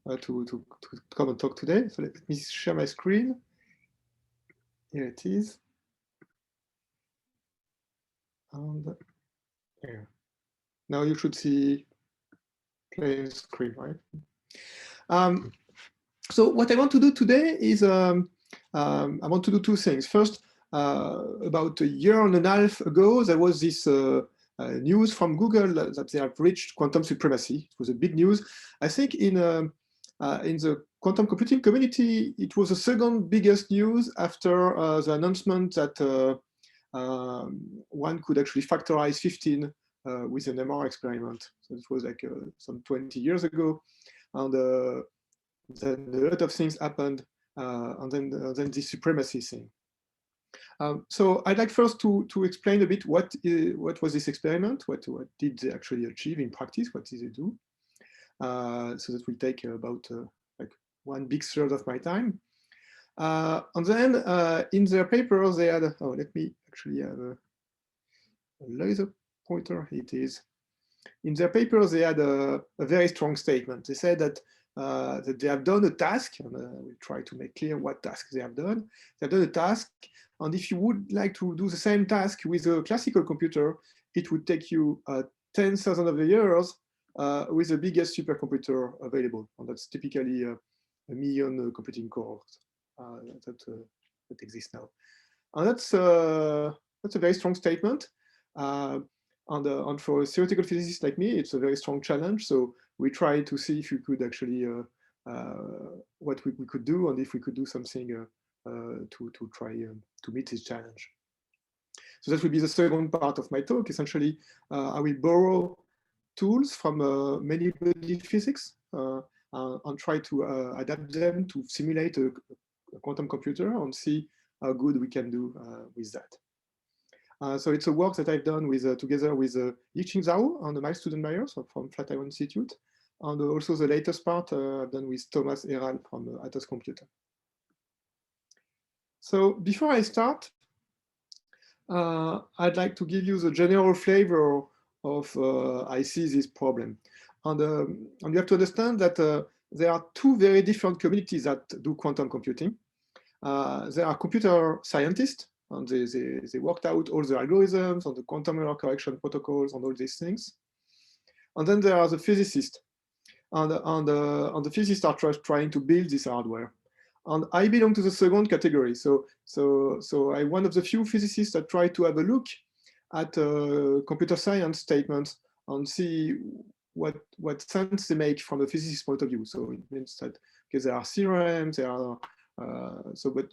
to come and talk today. So let me share my screen. Here it is. And here. Now you should see plain screen, right? So what I want to do today is I want to do two things. First, about a year and a half ago, there was this news from Google that they have reached quantum supremacy. It was a big news. I think in the quantum computing community, it was the second biggest news after the announcement that one could actually factorize 15 with an MR experiment. So it was like some 20 years ago. And then a lot of things happened, and then this supremacy thing. So I'd like first to explain a bit what was this experiment, what did they actually achieve in practice, what did they do. So that will take about like one big third of my time. And then in their paper, they had, let me actually have a laser pointer, it is. In their paper, they had a very strong statement. They said that they have done a task, and we'll try to make clear what task they have done. They've done a task, and if you would like to do the same task with a classical computer, it would take you 10,000 of the years with the biggest supercomputer available, and that's typically a million computing cores that exist now. And that's a very strong statement. And for a theoretical physicist like me, it's a very strong challenge. So we try to see if we could actually, what we could do, and if we could do something to try to meet this challenge. So that will be the second part of my talk. Essentially, I will borrow tools from many body physics and try to adapt them to simulate a quantum computer and see how good we can do with that. So it's a work that I've done with together with Yiqing Zhao and Miles Studenmayer from Flatiron Institute, and also the latest part I've done with Thomas Herald from Atos Computer. So before I start, I'd like to give you the general flavor of I see this problem. And you have to understand that there are two very different communities that do quantum computing. There are computer scientists, and they worked out all the algorithms and the quantum error correction protocols and all these things. And then there are the physicists, and the physicists are trying to build this hardware. And I belong to the second category. So I'm one of the few physicists that try to have a look at computer science statements and see what sense they make from a physicist's point of view. So it means that because there are theorems, there are but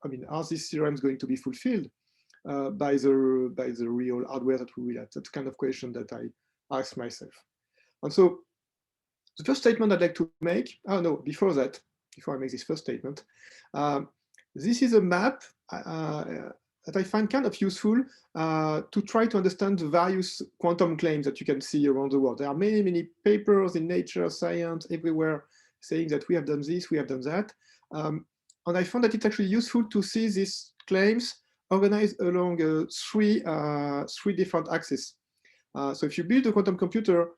I mean, are these theorems going to be fulfilled by the real hardware that we will have? That's the kind of question that I ask myself. And so the first statement I'd like to make, before I make this first statement, this is a map that I find kind of useful to try to understand the various quantum claims that you can see around the world. There are many, many papers in Nature, Science, everywhere saying that we have done this, we have done that. And I found that it's actually useful to see these claims organized along three different axes. So if you build a quantum computer,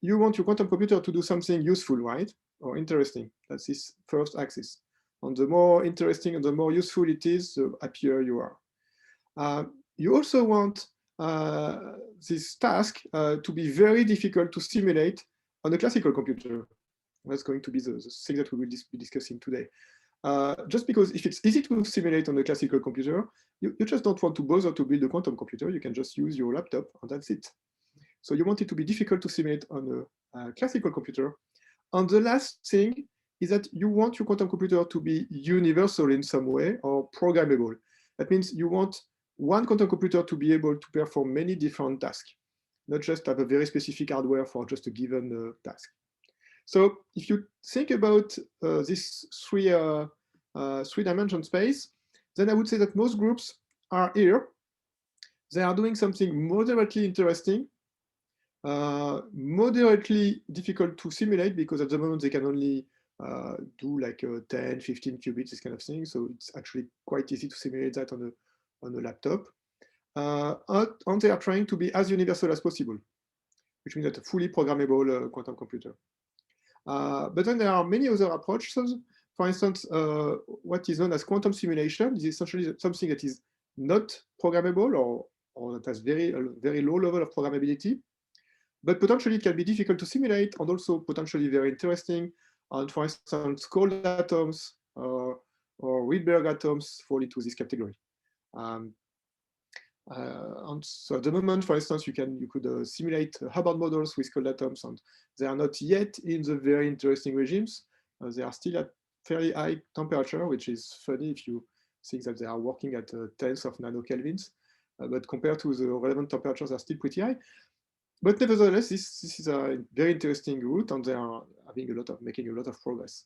you want your quantum computer to do something useful, right? Or interesting. That's this first axis. And the more interesting and the more useful it is, the happier you are. You also want this task to be very difficult to simulate on a classical computer. That's going to be the thing that we will be discussing today. Just because if it's easy to simulate on a classical computer, you just don't want to bother to build a quantum computer. You can just use your laptop and that's it. So you want it to be difficult to simulate on a classical computer. And the last thing is that you want your quantum computer to be universal in some way or programmable. That means you want one quantum computer to be able to perform many different tasks, not just have a very specific hardware for just a given task. So if you think about this three-dimension space, then I would say that most groups are here. They are doing something moderately interesting, moderately difficult to simulate because at the moment they can only do like 10, 15 qubits, this kind of thing. So it's actually quite easy to simulate that on a laptop. And they are trying to be as universal as possible, which means that a fully programmable quantum computer. But then there are many other approaches. For instance, what is known as quantum simulation is essentially something that is not programmable or that has very low level of programmability, but potentially it can be difficult to simulate and also potentially very interesting. And for instance, cold atoms or Rydberg atoms fall into this category. And so at the moment, for instance, you could simulate Hubbard models with cold atoms, and they are not yet in the very interesting regimes. They are still at fairly high temperature, which is funny if you think that they are working at tenths of nanokelvins. But compared to the relevant temperatures, they are still pretty high. But nevertheless, this is a very interesting route, and they are making a lot of progress.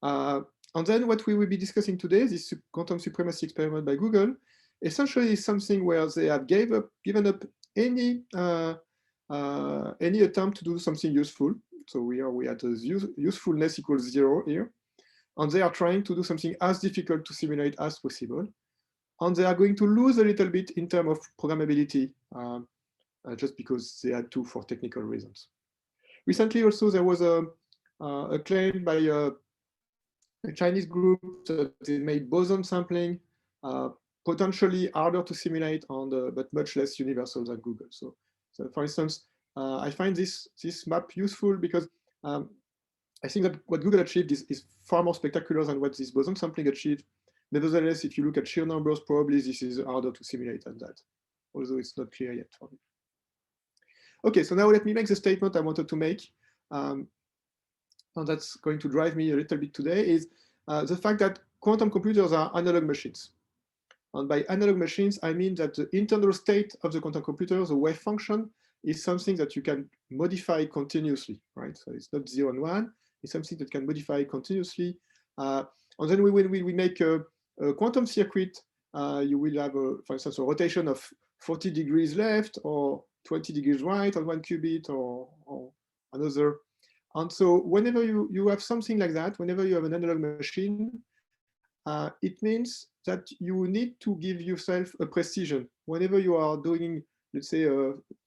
And then what we will be discussing today, this quantum supremacy experiment by Google, essentially is something where they have given up any attempt to do something useful. So we had usefulness equals 0 here, and they are trying to do something as difficult to simulate as possible, and they are going to lose a little bit in terms of programmability, just because they had to for technical reasons. Recently, also there was a claim by a Chinese group that they made boson sampling potentially harder to simulate, but much less universal than Google. So for instance, I find this map useful because I think that what Google achieved is far more spectacular than what this boson sampling achieved. Nevertheless, if you look at sheer numbers, probably this is harder to simulate than that, although it's not clear yet for me. Okay, so now let me make the statement I wanted to make. And that's going to drive me a little bit today, is the fact that quantum computers are analog machines. And by analog machines, I mean that the internal state of the quantum computer, the wave function, is something that you can modify continuously, right? So it's not 0 and 1, it's something that can modify continuously. And then when we make a quantum circuit, you will have, for instance, a rotation of 40 degrees left or 20 degrees right on one qubit or another. And so whenever you have something like that, whenever you have an analog machine, it means that you need to give yourself a precision. Whenever you are doing, let's say,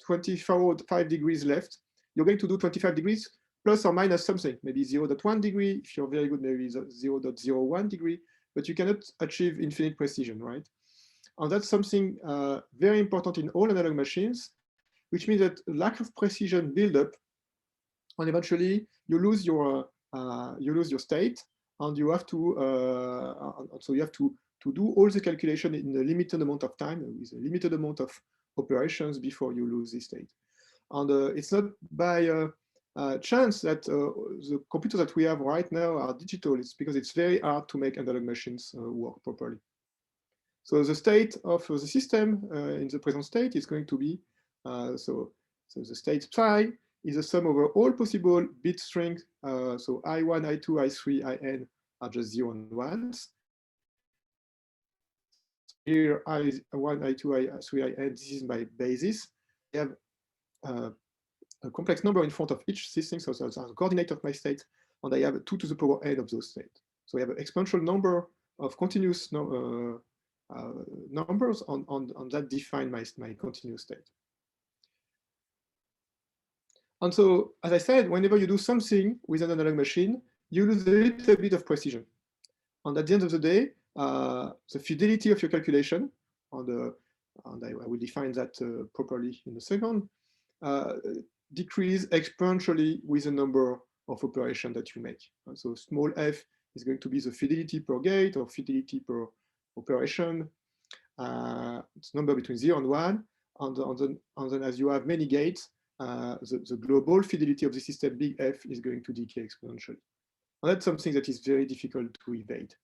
25 degrees left, you're going to do 25 degrees plus or minus something, maybe 0.1 degree. If you're very good, maybe 0.01 degree, but you cannot achieve infinite precision, right? And that's something very important in all analog machines, which means that lack of precision build up, and eventually you lose your state, and you have to so you have to do all the calculation in a limited amount of time with a limited amount of operations before you lose this state. And it's not by chance that the computers that we have right now are digital. It's because it's very hard to make analog machines work properly. So the state of the system in the present state is going to be, so the state psi is the sum over all possible bit strings. So I1, I2, I3, In are just 0 and 1s. Here, I1, I2, I3, In, this is my basis. I have a complex number in front of each system, so that's the coordinate of my state, and I have 2 to the power n of those states. So I have an exponential number of continuous numbers on that define my continuous state. And so, as I said, whenever you do something with an analog machine, you lose a little bit of precision. And at the end of the day, the fidelity of your calculation, and I will define that properly in a second, decrease exponentially with the number of operations that you make. And so small f is going to be the fidelity per gate or fidelity per operation. It's number between 0 and 1. And then as you have many gates, the global fidelity of the system, big F, is going to decay exponentially. And that's something that is very difficult to evade.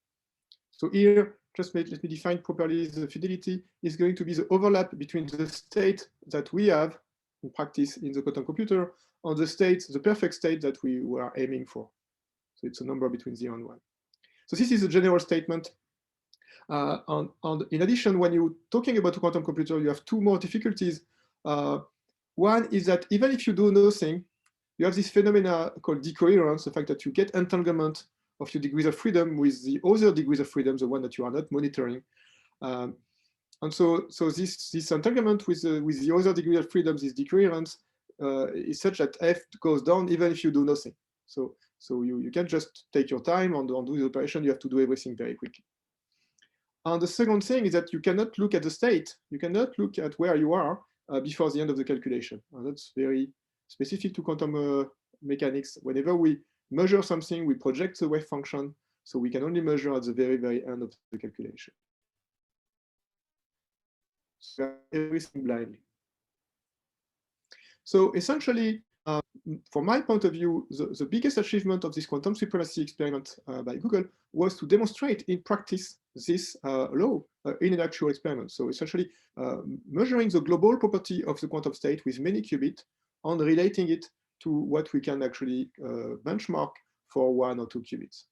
So here, just let me define properly the fidelity is going to be the overlap between the state that we have in practice in the quantum computer and the state, the perfect state that we were aiming for. So it's a number between 0 and 1. So this is a general statement. And in addition, when you're talking about a quantum computer, you have 2 more difficulties. One is that even if you do nothing, you have this phenomena called decoherence, the fact that you get entanglement of your degrees of freedom with the other degrees of freedom, the one that you are not monitoring. And so this entanglement with the other degree of freedom, this decoherence, is such that F goes down even if you do nothing. So you can't just take your time and do the operation. You have to do everything very quickly. And the second thing is that you cannot look at the state. You cannot look at where you are before the end of the calculation. And that's very specific to quantum mechanics. Whenever we measure something, we project the wave function. So we can only measure at the very, very end of the calculation. So everything blindly. So essentially, from my point of view, the biggest achievement of this quantum supremacy experiment by Google was to demonstrate in practice this law in an actual experiment. So essentially, measuring the global property of the quantum state with many qubits and relating it to what we can actually benchmark for 1 or 2 qubits.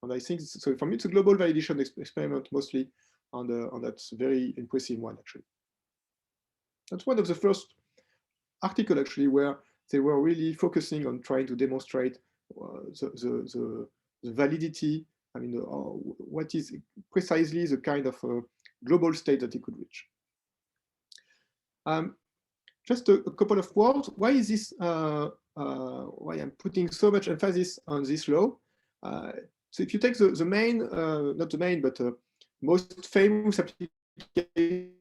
And I think, so for me, it's a global validation experiment mostly, and that's a very impressive one, actually. That's one of the first articles, actually, where they were really focusing on trying to demonstrate the validity, I mean, what is precisely the kind of global state that it could reach. Just a couple of words. Why is this, why I'm putting so much emphasis on this law? So if you take the main, not the main, but most famous application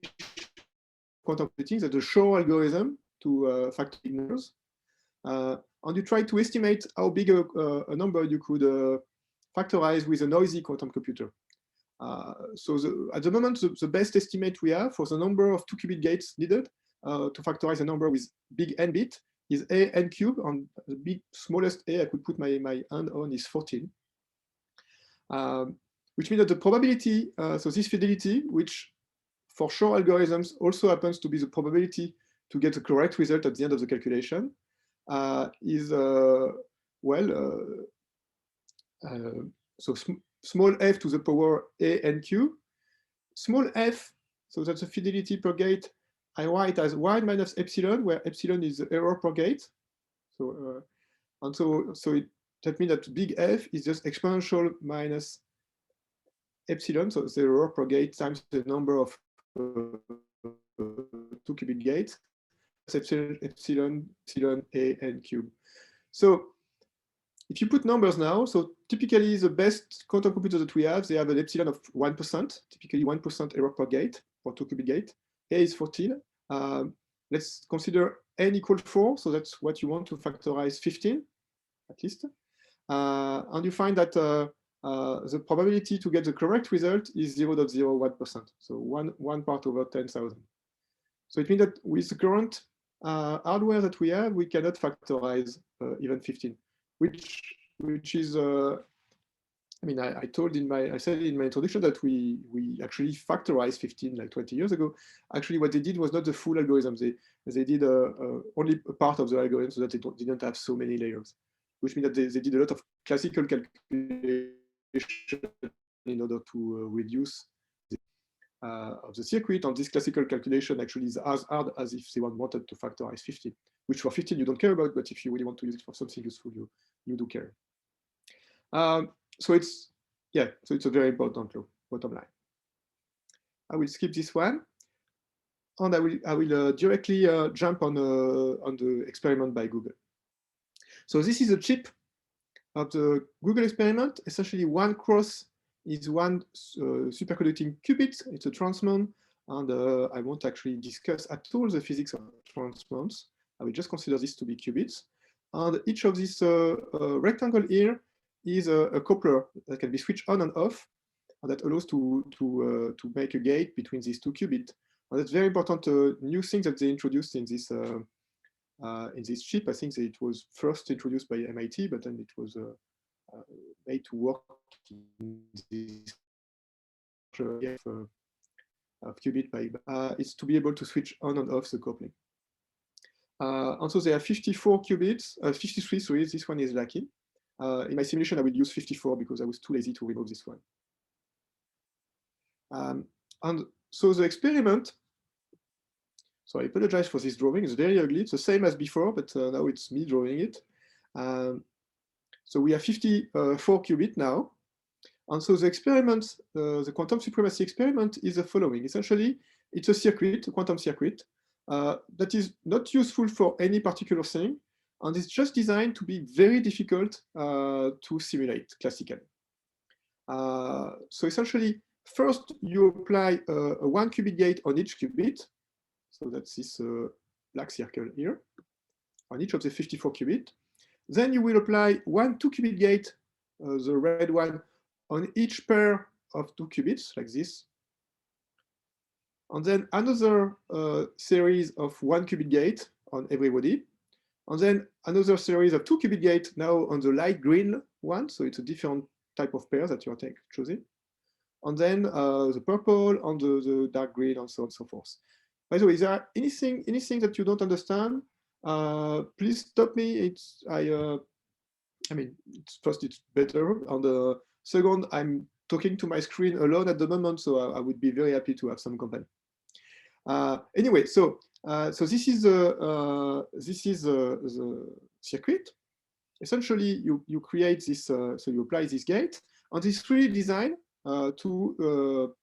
quantum computing, that's the Shor algorithm to factor big numbers. And you try to estimate how big a number you could factorize with a noisy quantum computer. So at the moment, the best estimate we have for the number of 2-qubit gates needed to factorize a number with big n bit is a n cube, and the big smallest a I could put my hand on is 14. Which means that the probability, so this fidelity, which for Shor algorithms also happens to be the probability to get the correct result at the end of the calculation, is, so small f to the power a n cube. Small f, so that's the fidelity per gate, I write as 1 minus epsilon, where epsilon is the error per gate. So, that means that big F is just exponential minus epsilon, so the error per gate times the number of 2-qubit gates, epsilon a n cube. So if you put numbers now, so typically the best quantum computers that we have, they have an epsilon of 1%, typically 1% error per gate for 2-qubit gate. A is 14. Let's consider n equals 4, so that's what you want to factorize 15, at least. And you find that the probability to get the correct result is 0.01%, so one part over 10,000. So it means that with the current hardware that we have, we cannot factorize even 15, which is, I mean, I said in my introduction that we actually factorized 15 like 20 years ago. Actually, what they did was not the full algorithm. They did only a part of the algorithm so that they didn't have so many layers, which means that they did a lot of classical calculation in order to reduce of the circuit. And this classical calculation actually is as hard as if they wanted to factorize 15, which for 15 you don't care about, but if you really want to use it for something useful, you do care. So it's a very important law, bottom line. I will skip this one, and I will directly jump on the experiment by Google. So this is a chip of the Google experiment. Essentially, one cross is one superconducting qubit. It's a transmon, and I won't actually discuss at all the physics of transmons. I will just consider this to be qubits. And each of these rectangle here is a coupler that can be switched on and off, and that allows to make a gate between these 2 qubits. And that's very important new thing that they introduced in this chip. I think that it was first introduced by MIT, but then it was made to work in this of qubit is to be able to switch on and off the coupling. And so there are 54 qubits, 53, sorry, this one is lacking. In my simulation, I will use 54 because I was too lazy to remove this one. And so the experiment, so I apologize for this drawing, it's very ugly. It's the same as before, but now it's me drawing it. So we have 54 qubits now. And so the experiment, the quantum supremacy experiment is the following. Essentially, it's a circuit, a quantum circuit, that is not useful for any particular thing. And it's just designed to be very difficult to simulate classically. So essentially, first you apply a 1 qubit gate on each qubit. So that's this black circle here, on each of the 54 qubit. Then you will apply 1 2 qubit gate, the red one, on each pair of 2 qubits, like this. And then another series of 1 qubit gate on everybody. And then another series of 2 qubit gate now on the light green one. So it's a different type of pair that you're choosing. And then the purple on the dark green, and so on and so forth. By the way, is there anything that you don't understand? Please stop me. I mean, first it's better. On the second, I'm talking to my screen alone at the moment, so I would be very happy to have some company. Anyway, so this is the circuit. Essentially, you create this. So you apply this gate, and it's really designed to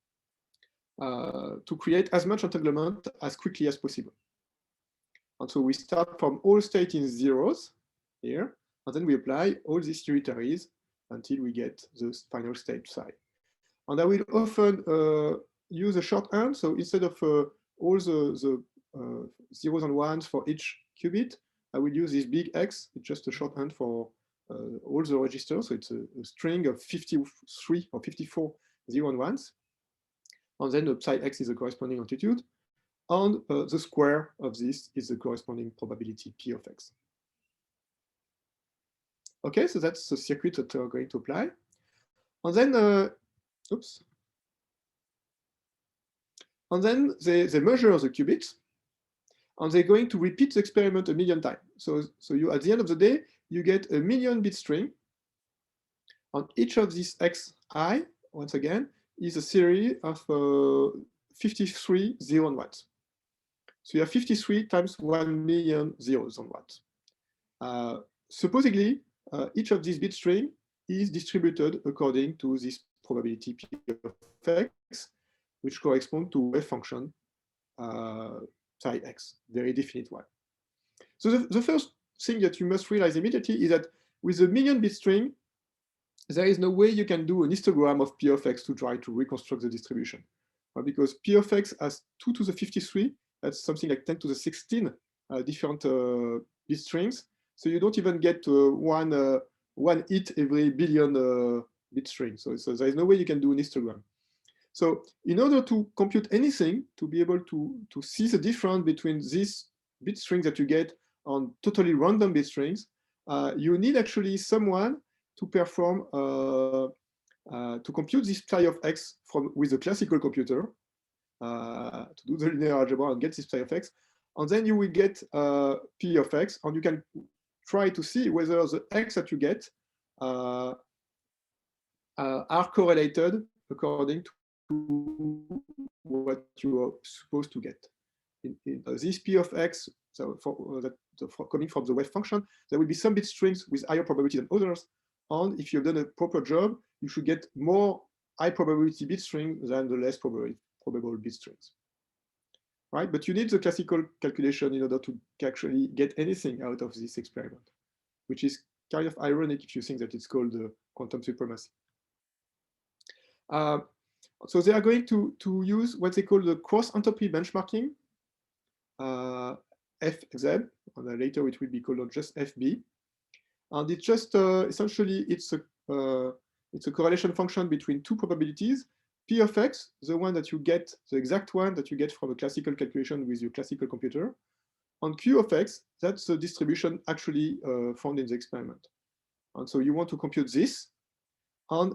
create as much entanglement as quickly as possible. And so we start from all state in zeros here, and then we apply all these unitaries until we get the final state psi. And I will often use a shorthand. So instead of all the zeros and ones for each qubit, I will use this big X. It's just a shorthand for all the registers. So it's a string of 53 or 54 0 and ones. And then the psi X is the corresponding amplitude. And the square of this is the corresponding probability P of X. Okay, so that's the circuit that we're going to apply. And then, oops. And then they measure the qubits, and they're going to repeat the experiment 1 million times. So you, at the end of the day, you get 1 million bit string. On each of these xi, once again, is a series of 53 0 and ones. So you have 53 times 1 million zeros and ones. Supposedly, each of these bit string is distributed according to this probability P of X, which correspond to wave function psi X, very definite one. So the first thing that you must realize immediately is that with a 1 million bit string, there is no way you can do an histogram of P of X to try to reconstruct the distribution. Because P of X has 2 to the 53, that's something like 10 to the 16 different bit strings. So you don't even get one hit every billion bit string. So there is no way you can do an histogram. So in order to compute anything, to be able to see the difference between these bit strings that you get on totally random bit strings, you need actually someone to perform, to compute this psi of X with a classical computer, to do the linear algebra and get this psi of X. And then you will get P of X, and you can try to see whether the X that you get are correlated according to what you are supposed to get. In this P of X, so coming from the wave function, there will be some bit strings with higher probability than others. And if you've done a proper job, you should get more high probability bit string than the less probable bit strings. Right? But you need the classical calculation in order to actually get anything out of this experiment, which is kind of ironic if you think that it's called quantum supremacy. So they are going to use what they call the cross-entropy benchmarking, FZ, and later it will be called just FB. And it's just essentially it's a correlation function between two probabilities. P of X, the one that you get, the exact one that you get from a classical calculation with your classical computer. And Q of X, that's the distribution actually found in the experiment. And so you want to compute this. And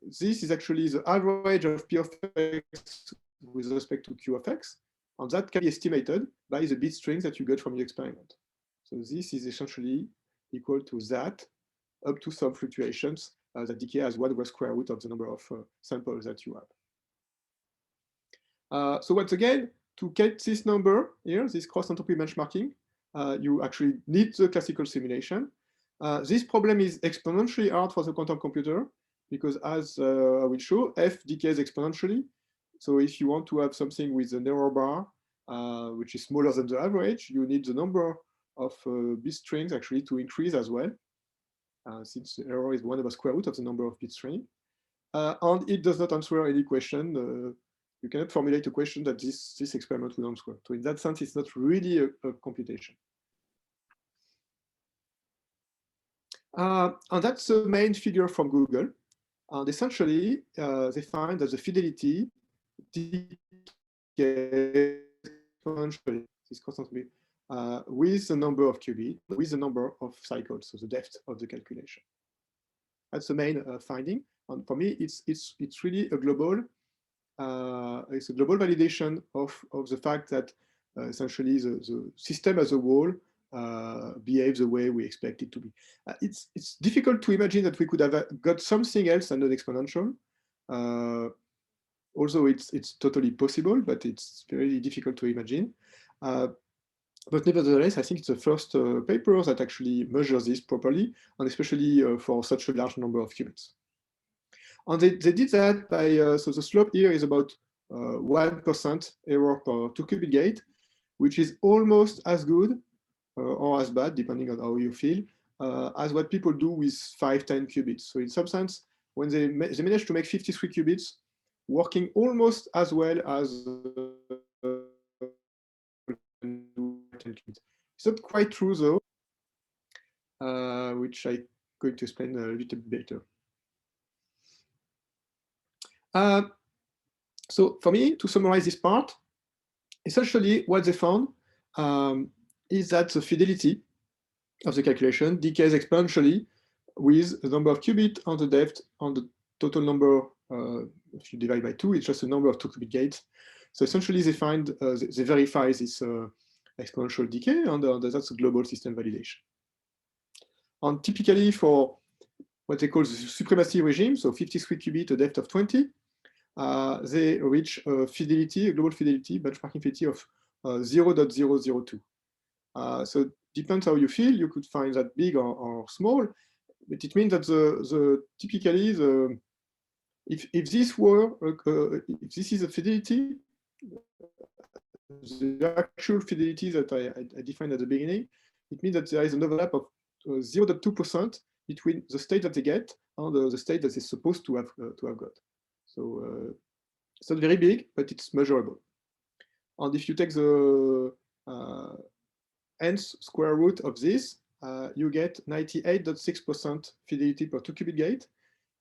this is actually the average of P of X with respect to Q of X. And that can be estimated by the bit strings that you get from your experiment. So this is essentially equal to that, up to some fluctuations that decay as 1 over square root of the number of samples that you have. So once again, to get this number here, this cross-entropy benchmarking, you actually need the classical simulation. This problem is exponentially hard for the quantum computer because, as I will show, F decays exponentially. So if you want to have something with an error bar, which is smaller than the average, you need the number of bit strings actually to increase as well, since the error is 1 over square root of the number of bit string. And it does not answer any question. You cannot formulate a question that this experiment will answer. So in that sense, it's not really a computation. And that's the main figure from Google. And essentially, they find that the fidelity decays exponentially, is constantly with the number of qubits, with the number of cycles, so the depth of the calculation. That's the main finding. And for me, it's really a global, it's a global validation of the fact that essentially the system as a whole behaves the way we expect it to be. It's difficult to imagine that we could have got something else than an exponential. Although it's totally possible, but it's very difficult to imagine. But nevertheless, I think it's the first paper that actually measures this properly, and especially for such a large number of qubits. And they did that by, so the slope here is about 1% error per 2 qubit gate, which is almost as good or as bad, depending on how you feel, as what people do with 5-10 qubits. So in some sense, when they managed to make 53 qubits, working almost as well as 10 qubits. It's not quite true though, which I'm going to explain a little bit later. So for me, to summarize this part, essentially what they found is that the fidelity of the calculation decays exponentially with the number of qubits and the depth on the total number. If you divide by 2, it's just the number of 2 qubit gates. So essentially they find, they verify this exponential decay, and that's a global system validation. And typically for what they call the supremacy regime, so 53 qubit, a depth of 20, they reach a fidelity, a global fidelity, benchmarking fidelity of 0.002. So it depends how you feel. You could find that big or small, but it means that typically if this were if this is a fidelity, the actual fidelity that I defined at the beginning, it means that there is an overlap of 0.2% between the state that they get and the state that they're supposed to have got. So it's not very big, but it's measurable. And if you take the nth square root of this, you get 98.6% fidelity per 2 qubit gate,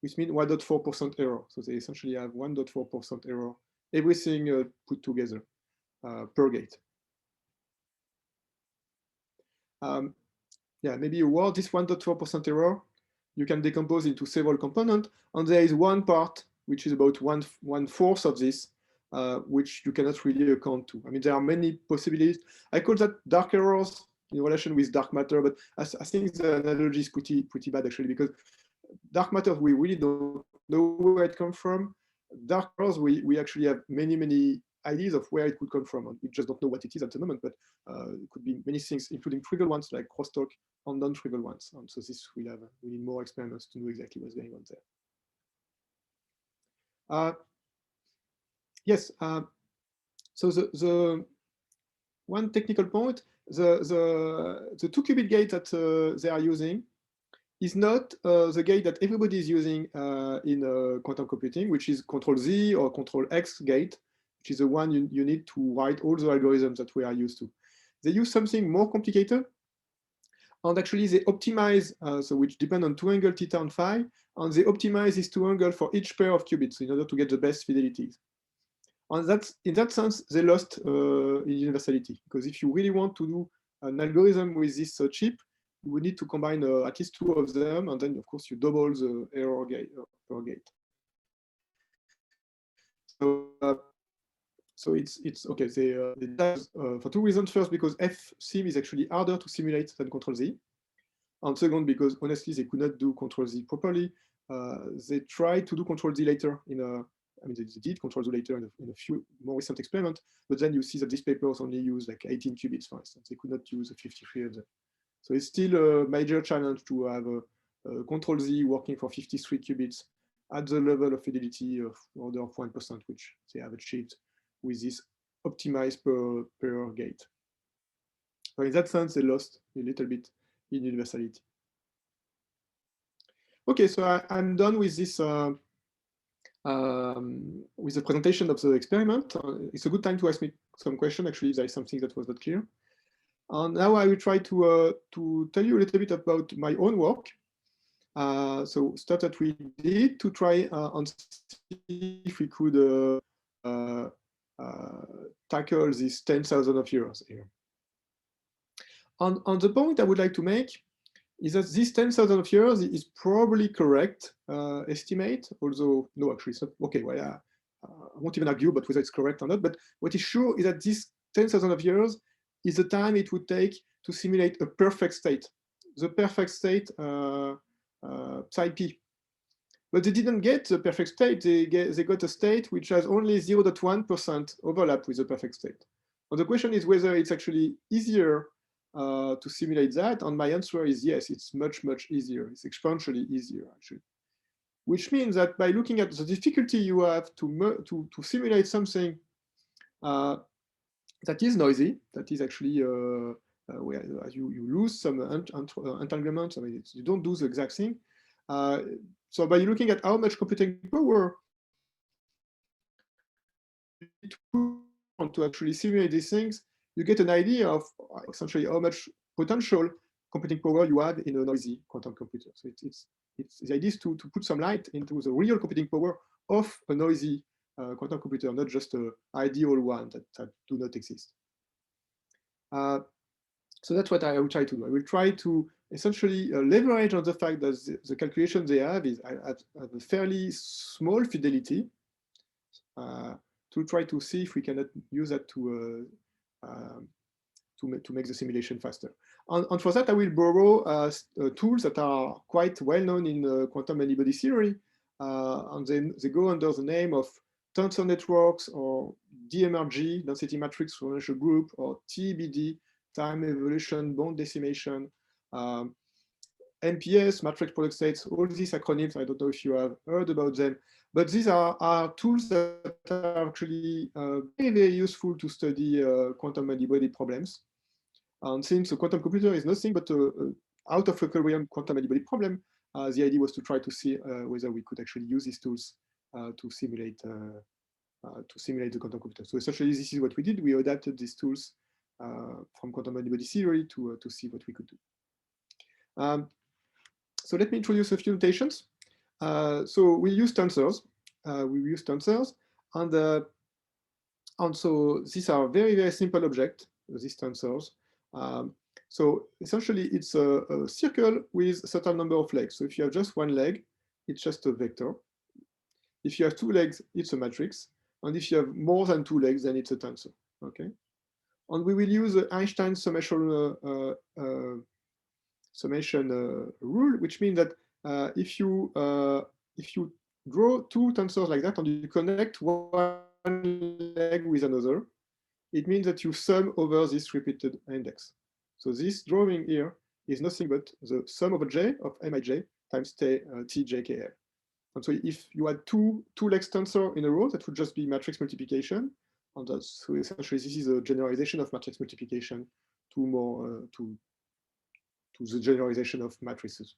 which means 1.4% error. So they essentially have 1.4% error, everything put together per gate. Yeah, maybe a word, this 1.4% error, you can decompose into several components, and there is one part which is about one-fourth of this, which you cannot really account to. I mean, there are many possibilities. I call that dark errors in relation with dark matter, but I think the analogy is pretty bad actually, because dark matter, we really don't know where it comes from. Dark errors, we actually have many ideas of where it could come from, and we just don't know what it is at the moment, but it could be many things, including trivial ones like crosstalk and non-trivial ones. And so this we need more experiments to know exactly what's going on there. Yes, so the one technical point, the 2 qubit gate that they are using is not the gate that everybody is using in quantum computing, which is Control Z or Control X gate, which is the one you need to write all the algorithms that we are used to. They use something more complicated, and actually they optimize, so which depend on 2 angle theta and phi, and they optimize these 2 angles for each pair of qubits in order to get the best fidelities. And that's, in that sense, they lost in universality, because if you really want to do an algorithm with this chip, you would need to combine at least 2 of them, and then of course you double the error gate per gate. So it's okay. For 2 reasons. First, because F-sim is actually harder to simulate than Control Z, and second, because honestly they could not do Control Z properly. They tried to do Control Z later I mean, they did Control Z later in a few more recent experiments, but then you see that these papers only use like 18 qubits, for instance. They could not use 53 of them. So it's still a major challenge to have a Control Z working for 53 qubits at the level of fidelity of order of 1%, which they have achieved with this optimized per gate. So in that sense, they lost a little bit in universality. Okay, so I'm done with this with the presentation of the experiment. It's a good time to ask me some question. Actually, there is something that was not clear. And now I will try to tell you a little bit about my own work. So stuff that we did to try and see if we could tackle these 10,000 of years here. On the point I would like to make is that this 10,000 of years is probably correct estimate, although no, actually it's not. Okay, well, I won't even argue about whether it's correct or not, but what is sure is that this 10,000 of years is the time it would take to simulate a perfect state, the perfect state psi p. But they didn't get the perfect state, they got a state which has only 0.1% overlap with the perfect state. And the question is whether it's actually easier to simulate that, and my answer is yes, it's much, much easier. It's exponentially easier, actually. Which means that by looking at the difficulty you have to simulate something that is noisy, that is actually where you lose some entanglements. I mean, you don't do the exact thing. So by looking at how much computing power to actually simulate these things, you get an idea of essentially how much potential computing power you have in a noisy quantum computer. So it's the idea is to put some light into the real computing power of a noisy quantum computer, not just an ideal one that do not exist. So that's what I will try to do. I will try to essentially leverage on the fact that the calculation they have is at a fairly small fidelity to try to see if we cannot use that to make the simulation faster. And for that, I will borrow tools that are quite well known in quantum many-body theory, and then they go under the name of tensor networks or DMRG, density matrix referential group, or TBD, time evolution bond decimation, MPS, matrix product states, all these acronyms. I don't know if you have heard about them, but these are tools that are actually very, very useful to study quantum many-body problems. And since a quantum computer is nothing but out of equilibrium quantum many-body problem, the idea was to try to see whether we could actually use these tools to simulate the quantum computer. So essentially, this is what we did. We adapted these tools from quantum many-body theory to see what we could do. So let me introduce a few notations. So we use tensors. And so these are very, very simple objects, these tensors. So essentially, it's a circle with a certain number of legs. So if you have just one leg, it's just a vector. If you have two legs, it's a matrix. And if you have more than two legs, then it's a tensor. Okay. And we will use the Einstein summation rule, which means that if you draw two tensors like that and you connect one leg with another, it means that you sum over this repeated index. So this drawing here is nothing but the sum over j of mij times tjkl. And so if you had two legs tensor in a row, that would just be matrix multiplication. And so essentially, this is a generalization of matrix multiplication to the generalization of matrices.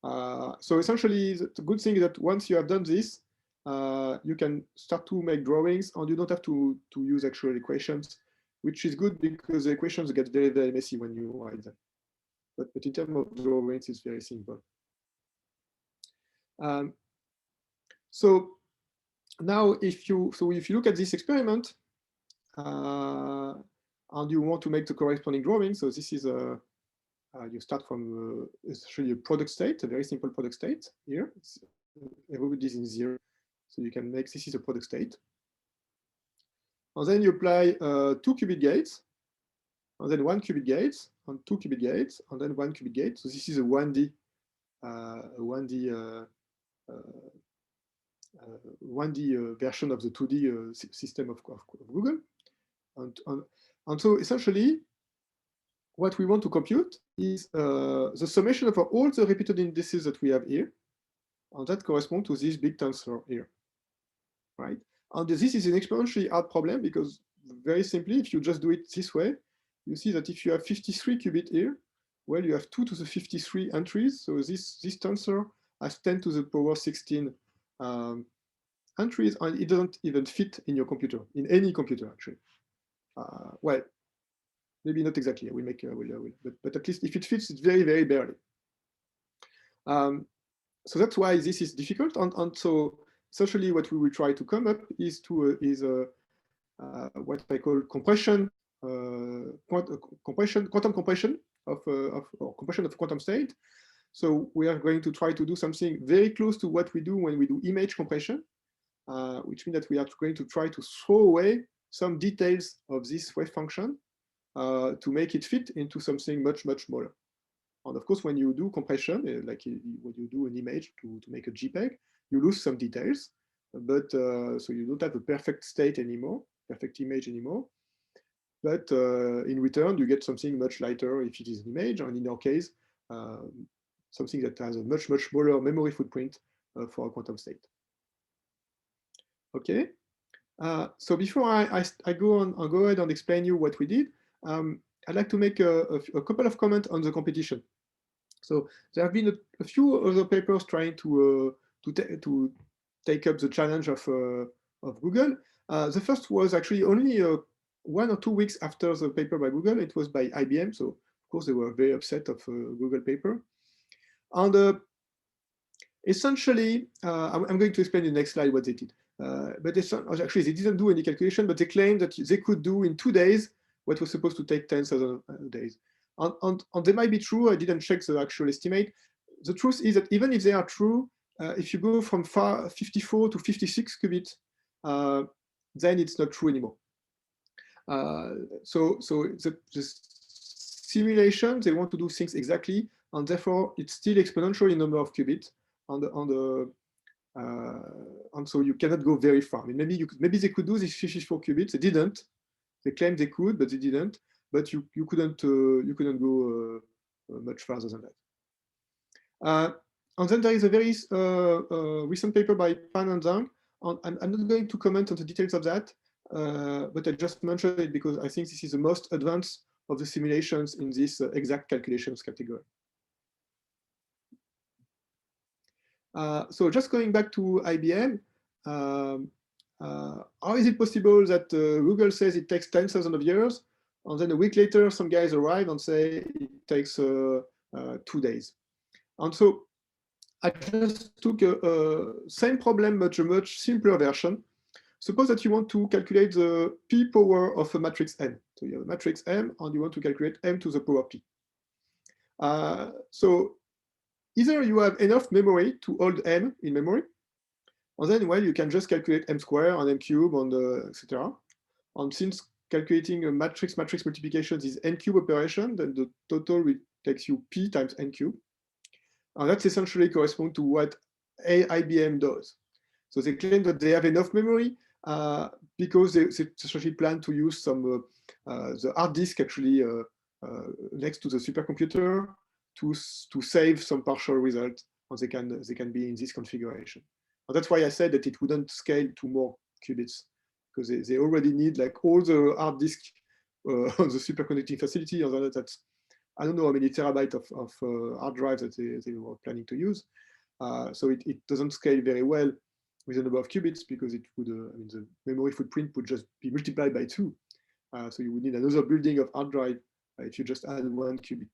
So essentially, the good thing is that once you have done this, you can start to make drawings, and you don't have to use actual equations, which is good because the equations get very, very messy when you write them. But in terms of drawings, it's very simple. So now, if you look at this experiment, and you want to make the corresponding drawing, so this is you start from essentially a product state, a very simple product state here. Everybody is in 0. So you can make this is a product state. And then you apply 2 qubit gates, and then 1 qubit gates, and 2 qubit gates, and then 1 qubit gate. So this is a 1D version of the 2D system of Google. And so essentially, what we want to compute is the summation of all the repeated indices that we have here, and that corresponds to this big tensor here, right? And this is an exponentially hard problem because very simply, if you just do it this way, you see that if you have 53 qubits here, well, you have 2 to the 53 entries. So this tensor has 10 to the power 16 entries, and it doesn't even fit in your computer, in any computer, actually. Well, maybe not exactly. We make, but at least if it fits, it's very, very barely. So that's why this is difficult. And so essentially, what we will try to come up is what I call compression, quantum compression or compression of quantum state. So we are going to try to do something very close to what we do when we do image compression, which means that we are going to try to throw away some details of this wave function to make it fit into something much, much smaller. And of course, when you do compression, like when you do an image to make a JPEG, you lose some details, but so you don't have a perfect state anymore, perfect image anymore. But in return, you get something much lighter if it is an image, and in our case, something that has a much, much smaller memory footprint for a quantum state. Okay. So before I go on, I'll go ahead and explain you what we did. I'd like to make a couple of comments on the competition. So there have been a few other papers trying to take up the challenge of Google. The first was actually only 1 or 2 weeks after the paper by Google. It was by IBM, so of course they were very upset of Google paper. And essentially, I'm going to explain in the next slide what they did. But actually, they didn't do any calculation, but they claimed that they could do in 2 days what was supposed to take 10,000 days. And they might be true. I didn't check the actual estimate. The truth is that even if they are true, if you go from 54 to 56 qubits, then it's not true anymore. So the simulation, they want to do things exactly, and therefore it's still exponential in number of qubits. And so you cannot go very far. I mean, maybe they could do this 54 qubits. They didn't. They claimed they could, but they didn't. But you couldn't go much farther than that. And then there is a very recent paper by Pan and Zhang. And I'm not going to comment on the details of that, but I just mentioned it because I think this is the most advanced of the simulations in this exact calculations category. So just going back to IBM, how is it possible that Google says it takes 10,000 years, and then a week later some guys arrive and say it takes 2 days? And so I just took a same problem, but a much simpler version. Suppose that you want to calculate the p power of a matrix M. So you have a matrix M, and you want to calculate M to the power p. So either you have enough memory to hold M in memory, and then, well, you can just calculate M squared and M cube and etc. And since calculating a matrix multiplication is N cube operation, then the total takes you P times N cube. And that's essentially correspond to what IBM does. So they claim that they have enough memory because they essentially plan to use some the hard disk actually next to the supercomputer to save some partial result, and they can be in this configuration. And that's why I said that it wouldn't scale to more qubits, because they already need like all the hard disk on the superconducting facility, and that's I don't know how many terabytes of hard drives that they were planning to use. So it doesn't scale very well with a number of qubits, because it would, I mean, the memory footprint would just be multiplied by 2. So you would need another building of hard drive if you just add 1 qubit.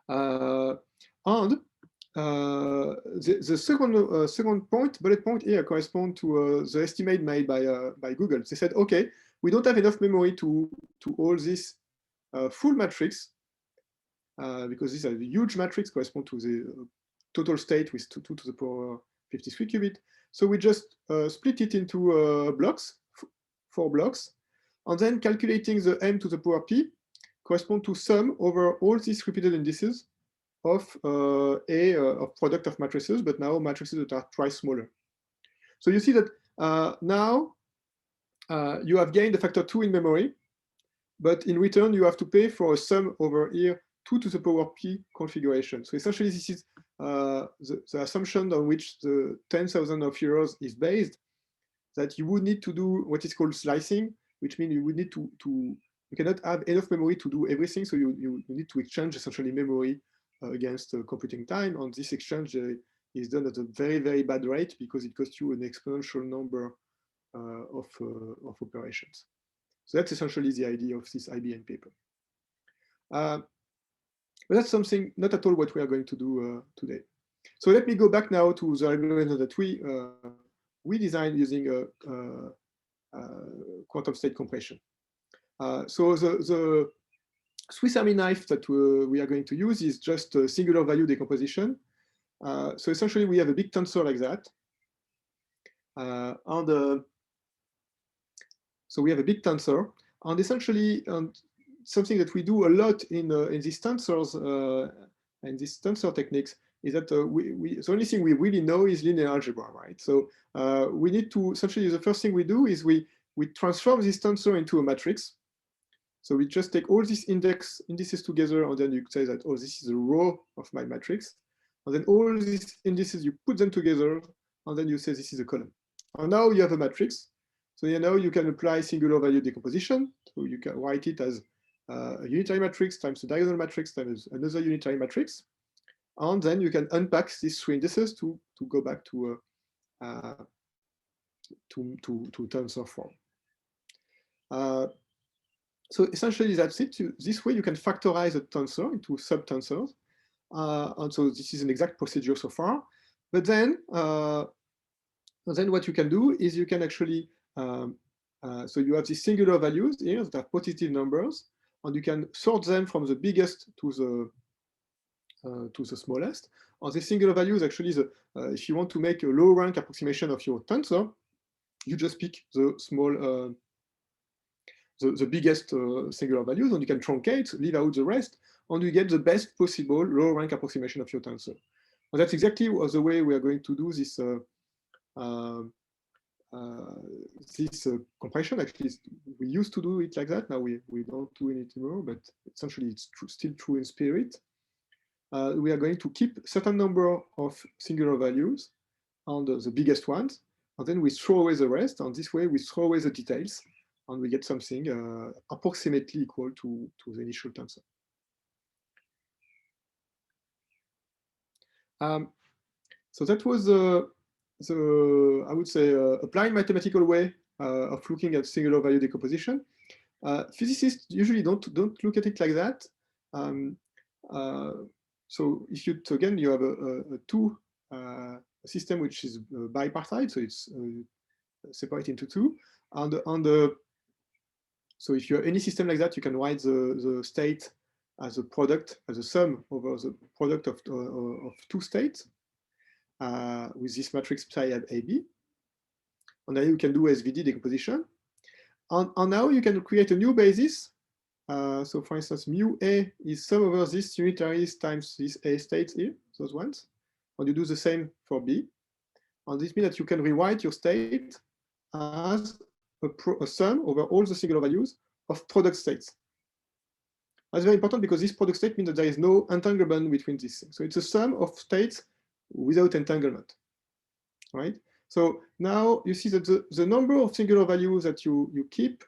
And the second bullet point here correspond to the estimate made by Google. They said, okay, we don't have enough memory to hold this full matrix, because this is a huge matrix correspond to the total state with 2 to the power 53 qubit. So we just split it into blocks, 4 blocks, and then calculating the M to the power P correspond to sum over all these repeated indices of of product of matrices, but now matrices that are twice smaller. So you see that now you have gained a factor 2 in memory, but in return you have to pay for a sum over here 2 to the power P configuration. So essentially this is the assumption on which the 10,000 of euros is based, that you would need to do what is called slicing, which means you would need to you cannot have enough memory to do everything. So you need to exchange essentially memory against computing time. And this exchange is done at a very, very bad rate because it costs you an exponential number of operations. So that's essentially the idea of this IBM paper. But that's something not at all what we are going to do today. So let me go back now to the algorithm that we designed using quantum state compression. So the Swiss Army knife that we are going to use is just a singular value decomposition. So essentially, we have a big tensor like that. So we have a big tensor. And essentially, something that we do a lot in these tensors and these tensor techniques is that the only thing we really know is linear algebra, right? So we need to, essentially, the first thing we do is we transform this tensor into a matrix. So we just take all these indices together, and then you say that, oh, this is a row of my matrix. And then all these indices, you put them together, and then you say this is a column. And now you have a matrix. So now you can apply singular value decomposition. So you can write it as a unitary matrix times a diagonal matrix times another unitary matrix. And then you can unpack these three indices to go back to tensor form. So essentially that's it. This way you can factorize a tensor into subtensors. And so this is an exact procedure so far. But then what you can do is you can actually, so you have these singular values here that are positive numbers, and you can sort them from the biggest to the smallest. And the singular values actually, if you want to make a low rank approximation of your tensor, you just pick the small, the biggest singular values, and you can truncate, leave out the rest, and you get the best possible low rank approximation of your tensor. And that's exactly the way we are going to do this compression. Actually, we used to do it like that. Now we don't do it anymore, but essentially it's still true in spirit. We are going to keep a certain number of singular values on the biggest ones, and then we throw away the rest, and this way we throw away the details, and we get something approximately equal to the initial tensor. So that was I would say, applied mathematical way of looking at singular value decomposition. Physicists usually don't look at it like that. So if you, again, you have a system which is bipartite, so it's separated into two. So if you have any system like that, you can write the state as a product, as a sum over the product of two states with this matrix psi at AB. And then you can do SVD decomposition. And now you can create a new basis. So for instance, mu A is sum over this unitaries times this A states here, those ones. And you do the same for B. And this means that you can rewrite your state as a sum over all the singular values of product states. That's very important because this product state means that there is no entanglement between these things. So it's a sum of states without entanglement, right? So now you see that the number of singular values that you keep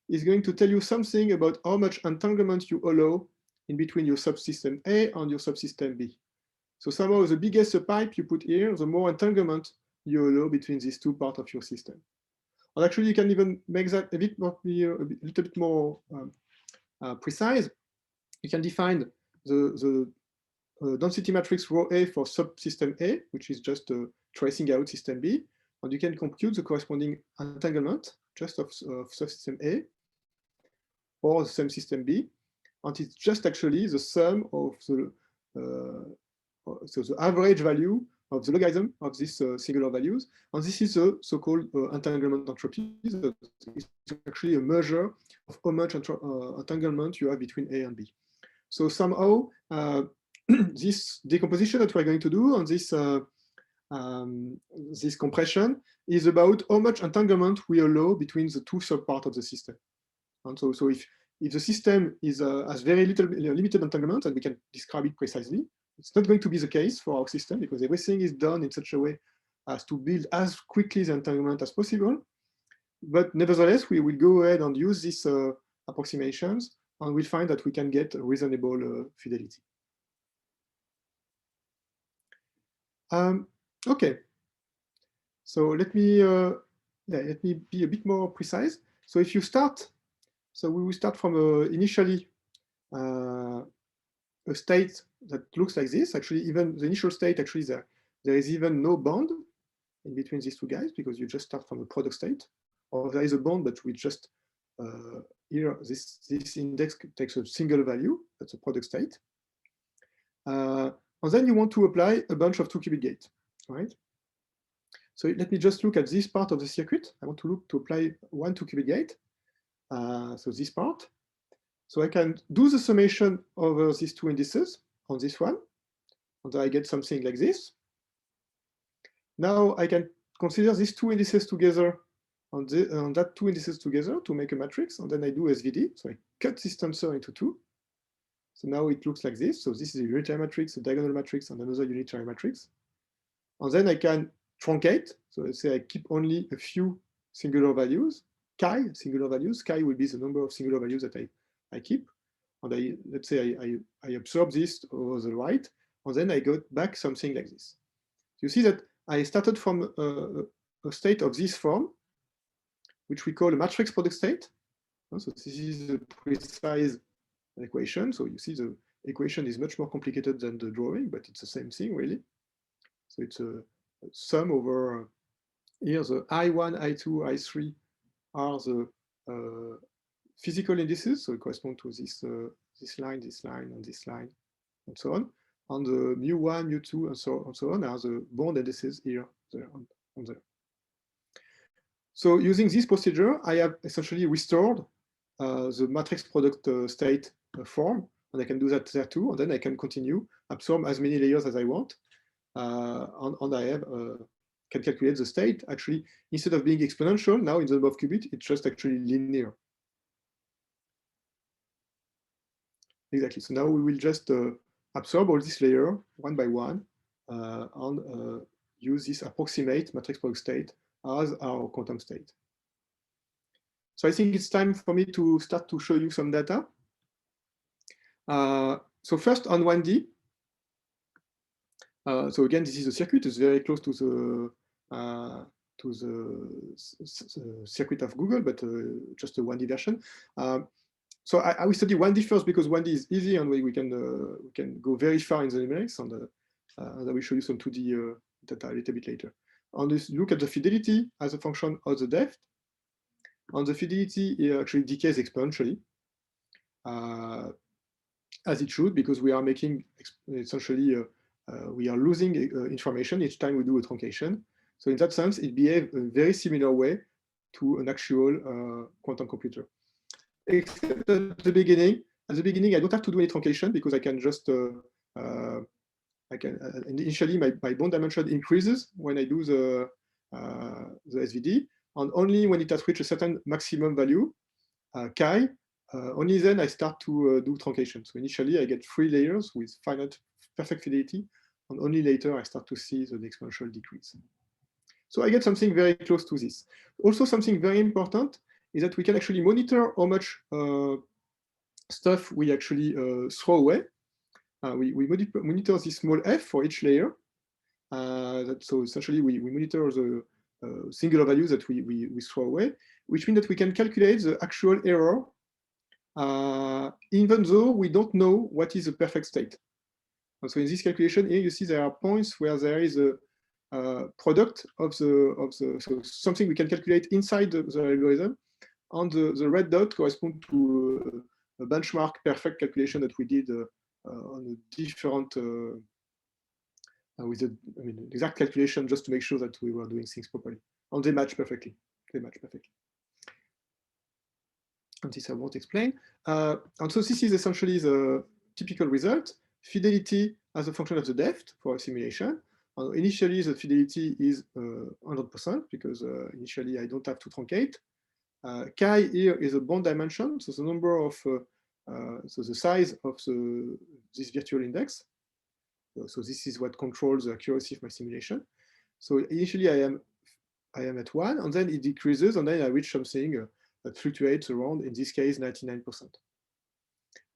is going to tell you something about how much entanglement you allow in between your subsystem A and your subsystem B. So somehow the bigger the pipe you put here, the more entanglement you allow between these two parts of your system. And actually, you can even make that a little bit more precise. You can define the density matrix rho A for subsystem A, which is just tracing out system B, and you can compute the corresponding entanglement just of subsystem A or the same system B, and it's just actually the sum of the so the average value of the logarithm of these singular values, and this is the so-called entanglement entropy. It's actually a measure of how much entanglement you have between A and B. So somehow this decomposition that we're going to do on this this compression is about how much entanglement we allow between the two subparts of the system. And so if the system is has very limited entanglement, and we can describe it precisely, it's not going to be the case for our system because everything is done in such a way as to build as quickly the entanglement as possible. But nevertheless, we will go ahead and use this approximations, and we'll find that we can get a reasonable fidelity. Okay, so let me be a bit more precise. So if you start, so we will start from initially a state that looks like this. Actually, even the initial state, actually, there is even no bond in between these two guys because you just start from a product state, or there is a bond, but we just here this index takes a single value. That's a product state, and then you want to apply a bunch of 2-qubit gates, right? So let me just look at this part of the circuit. I want to apply one 2-qubit gate. So this part. So I can do the summation over these two indices on this one, and I get something like this. Now I can consider these two indices together on that two indices together to make a matrix, and then I do SVD. So I cut this tensor into two. So now it looks like this. So this is a unitary matrix, a diagonal matrix, and another unitary matrix. And then I can truncate. So let's say I keep only a few singular values, chi singular values. Chi will be the number of singular values that I keep. And let's say I absorb this over the right, and then I got back something like this. You see that I started from a state of this form, which we call a matrix product state. So this is a precise equation. So you see the equation is much more complicated than the drawing, but it's the same thing, really. So it's a sum over here, the I1, I2, I3 are the physical indices, so it corresponds to this line, and this line, and so on. And the mu1, mu2, and so on are the bond indices here, there, and there. So using this procedure, I have essentially restored the matrix product state form, and I can do that there too, and then I can continue, absorb as many layers as I want, and I have can calculate the state. Actually, instead of being exponential, now in the number of qubits, it's just actually linear. Exactly. So now we will just absorb all this layer one by one and use this approximate matrix product state as our quantum state. So I think it's time for me to start to show you some data. So first on 1D. So again, this is a circuit. It's very close to the circuit of Google, but just a 1D version. So I will study 1D first because 1D is easy and we can go very far in the numerics, and I will show you some 2D data a little bit later. And this look at the fidelity as a function of the depth. And the fidelity actually decays exponentially, as it should, because we are making essentially we are losing information each time we do a truncation. So in that sense, it behaves a very similar way to an actual quantum computer. Except at the beginning, I don't have to do any truncation because I can just initially my bond dimension increases when I do the SVD, and only when it has reached a certain maximum value, chi, only then I start to do truncation. So initially I get 3 layers with finite perfect fidelity, and only later I start to see the exponential decrease. So I get something very close to this. Also, something very important is that we can actually monitor how much stuff we actually throw away. We monitor this small f for each layer. So essentially, we monitor the singular values that we throw away, which means that we can calculate the actual error, even though we don't know what is the perfect state. And so in this calculation, here you see there are points where there is a product of the so something we can calculate inside the algorithm, and the red dot corresponds to a benchmark perfect calculation that we did on a different with exact calculation just to make sure that we were doing things properly, and they match perfectly. They match perfectly. And this I won't explain. And so this is essentially the typical result: fidelity as a function of the depth for a simulation. Initially, the fidelity is 100% because initially I don't have to truncate. Chi here is a bond dimension, so the number of, so the size of this virtual index. So this is what controls the accuracy of my simulation. So initially I am at 1, and then it decreases, and then I reach something that fluctuates around, in this case, 99%.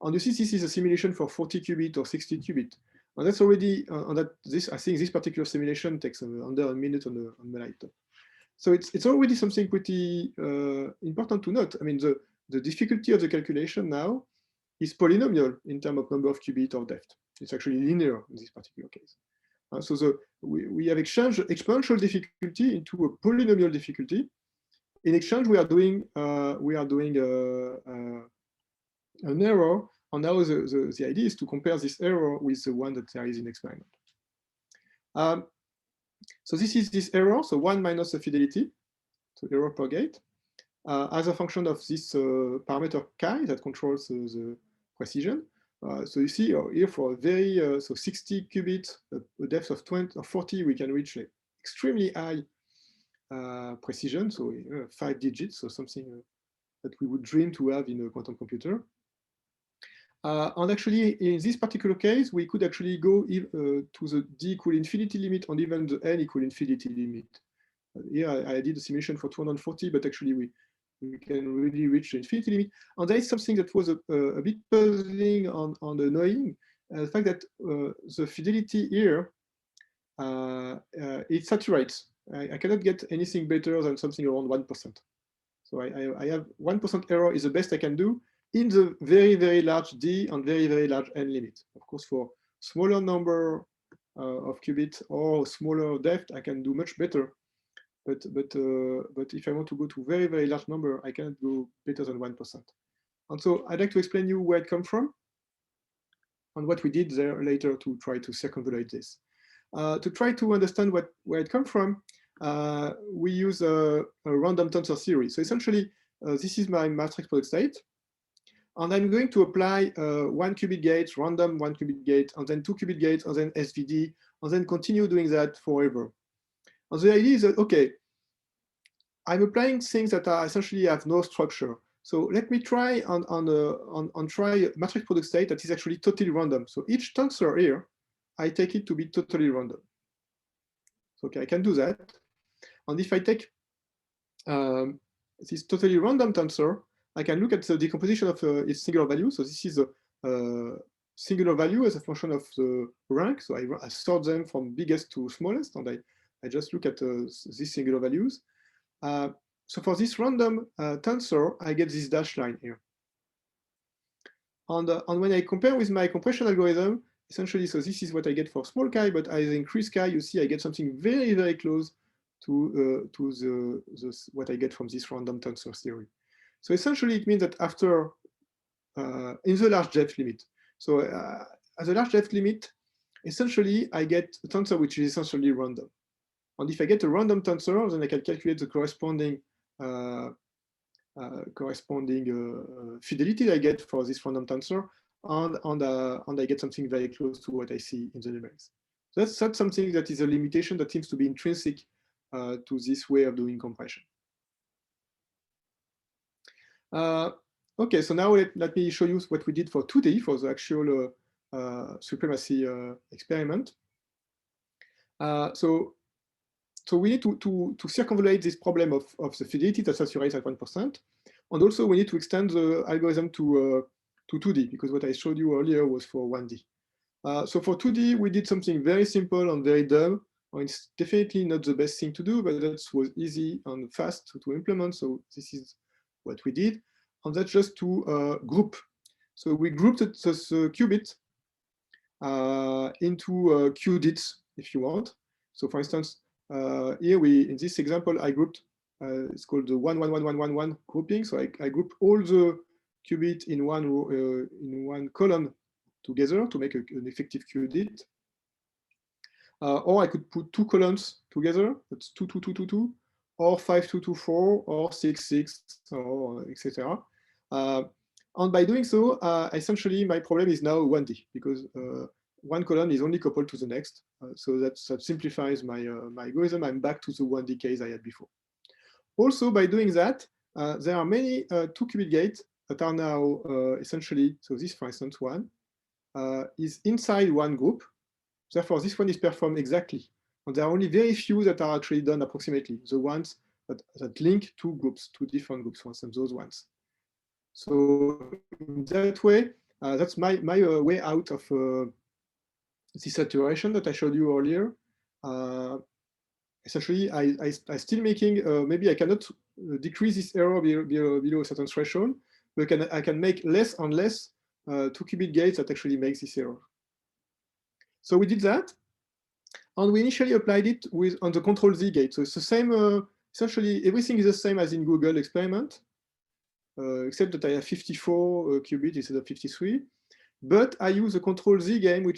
And you see, this is a simulation for 40 qubit or 60 qubit. And that's already, I think this particular simulation takes under a minute on the laptop. So it's already something pretty important to note. I mean, the difficulty of the calculation now is polynomial in terms of number of qubit or depth. It's actually linear in this particular case. So we have exchanged exponential difficulty into a polynomial difficulty. In exchange, we are doing an error, and now the idea is to compare this error with the one that there is in experiment. So this is this error, so 1 minus the fidelity, so error per gate, as a function of this parameter chi that controls the precision. So you see here for a very, so 60 qubits, a depth of 20 or 40, we can reach extremely high precision, so 5 digits, so something that we would dream to have in a quantum computer. And actually, in this particular case, we could actually go to the d equal infinity limit and even the n equal infinity limit. Here I did a simulation for 240, but actually we can really reach the infinity limit. And there is something that was a bit puzzling and annoying, the fact that the fidelity here, it saturates. I cannot get anything better than something around 1%. So I have 1% error is the best I can do in the very, very large D and very, very large N limit. Of course, for smaller number of qubits or smaller depth, I can do much better. But if I want to go to very, very large number, I cannot go better than 1%. And so I'd like to explain you where it comes from and what we did there later to try to circumvent this. To try to understand where it comes from, we use a random tensor theory. So essentially, this is my matrix product state. And I'm going to apply 1 qubit gate, random 1 qubit gate, and then 2 qubit gates, and then SVD, and then continue doing that forever. And the idea is that, okay, I'm applying things that are essentially have no structure. So let me try on try a matrix product state that is actually totally random. So each tensor here, I take it to be totally random. So, okay, I can do that. And if I take this totally random tensor, I can look at the decomposition of its singular value. So this is a singular value as a function of the rank. So I sort them from biggest to smallest, and I just look at these singular values. So for this random tensor, I get this dashed line here. And when I compare with my compression algorithm, essentially, so this is what I get for small chi, but as I increase chi, you see I get something very, very close to what I get from this random tensor theory. So essentially, it means that after, in the large depth limit, so at the large depth limit, essentially, I get a tensor which is essentially random. And if I get a random tensor, then I can calculate the corresponding fidelity I get for this random tensor, and I get something very close to what I see in the numerics. So that's something that is a limitation that seems to be intrinsic to this way of doing compression. Okay, so now let me show you what we did for 2D, for the actual supremacy experiment. So we need to circumvent this problem of the fidelity that saturates at 1%. And also we need to extend the algorithm to 2D, because what I showed you earlier was for 1D. So for 2D, we did something very simple and very dumb. Well, it's definitely not the best thing to do, but that was easy and fast to implement. So this is what we did. And that's just to group. So we grouped the qubit into qubits, if you want. So for instance, here in this example, I grouped, it's called the 11111 grouping. So I grouped all the qubits in one column together to make an effective qubit. Or I could put 2 columns together, that's 2, 2, 2, 2, 2, or 5, 2, 2, 4, or 6, 6, or etc. And by doing so, essentially my problem is now 1D, because one column is only coupled to the next. So that simplifies my algorithm. I'm back to the 1D case I had before. Also, by doing that, there are many 2 qubit gates that are now essentially, so this, for instance, one, is inside one group. Therefore, this one is performed exactly. And there are only very few that are actually done approximately. The ones that link two groups, two different groups, for instance, those ones. So in that way, that's my way out of this saturation that I showed you earlier. Essentially, I still making, maybe I cannot decrease this error below a certain threshold, but I can make less and less 2-qubit gates that actually makes this error. So we did that, and we initially applied it on the control Z gate. So it's the same, essentially everything is the same as in Google experiment, except that I have 54 qubits instead of 53. But I use a control Z game,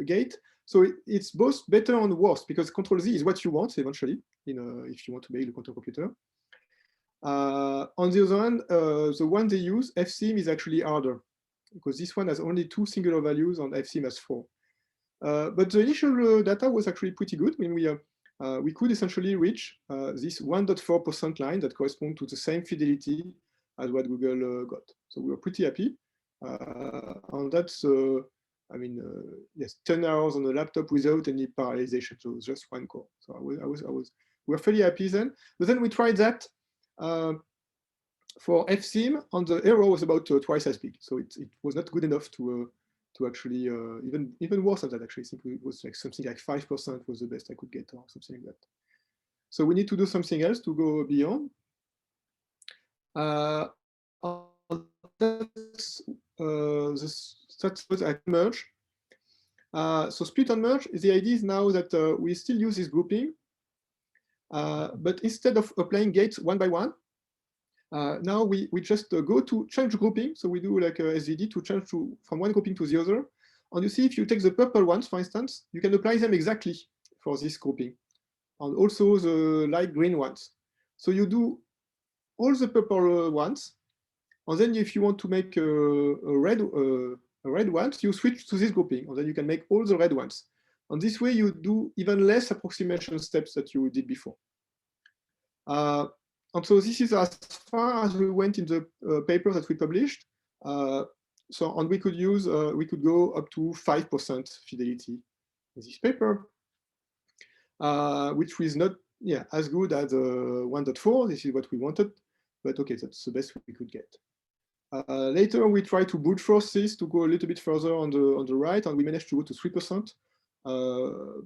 gate. So it's both better and worse, because control Z is what you want eventually, if you want to make the quantum computer. On the other hand, the one they use, FSIM, is actually harder, because this one has only 2 singular values and FSIM has 4. But the initial data was actually pretty good. I mean, we could essentially reach this 1.4% line that corresponds to the same fidelity as what Google got. So we were pretty happy. And that's, I mean, yes, 10 hours on the laptop without any parallelization. So it was just one core. So we were fairly happy then. But then we tried that for FSIM, and the error was about twice as big. So it was not good enough to actually, even worse than that, actually. I think it was like something like 5% was the best I could get, or something like that. So we need to do something else to go beyond. That's what I merge. So split and merge, the idea is now that we still use this grouping, but instead of applying gates one by one, now we just go to change grouping. So we do like a SVD to change from one grouping to the other. And you see, if you take the purple ones, for instance, you can apply them exactly for this grouping, and also the light green ones. So you do all the purple ones, and then if you want to make a red ones, you switch to this grouping, and then you can make all the red ones. And this way, you do even less approximation steps that you did before. And so this is as far as we went in the paper that we published. And we could use, we could go up to 5% fidelity in this paper, which was not as good as 1.4. This is what we wanted, but okay, that's the best we could get. Later, we tried to brute force this to go a little bit further on the right, and we managed to go to 3%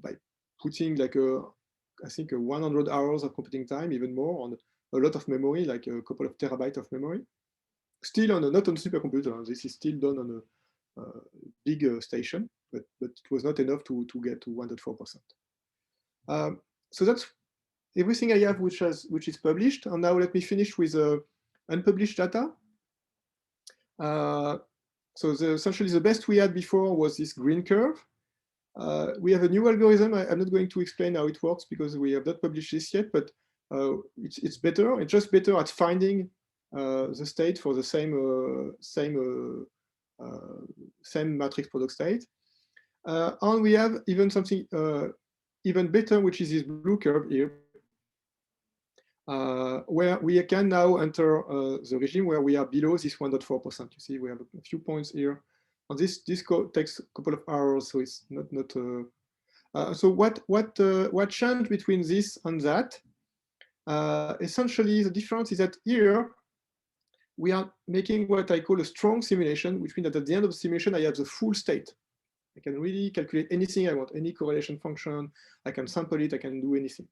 by putting like I think 100 hours of computing time, even more, on a lot of memory, like a couple of terabytes of memory. Still not on supercomputer. This is still done on a big station, but it was not enough to get to 1.4%. So that's everything I have which is published. And now let me finish with unpublished data. So essentially the best we had before was this green curve. We have a new algorithm. I'm not going to explain how it works because we have not published this yet, but it's better. It's just better at finding the state for the same matrix product state. And we have even something even better, which is this blue curve here, where we can now enter the regime where we are below this 1.4%. You see, we have a few points here. And this takes a couple of hours, so it's not. So what changed between this and that? Essentially, the difference is that here we are making what I call a strong simulation, which means that at the end of the simulation, I have the full state. I can really calculate anything I want, any correlation function. I can sample it. I can do anything.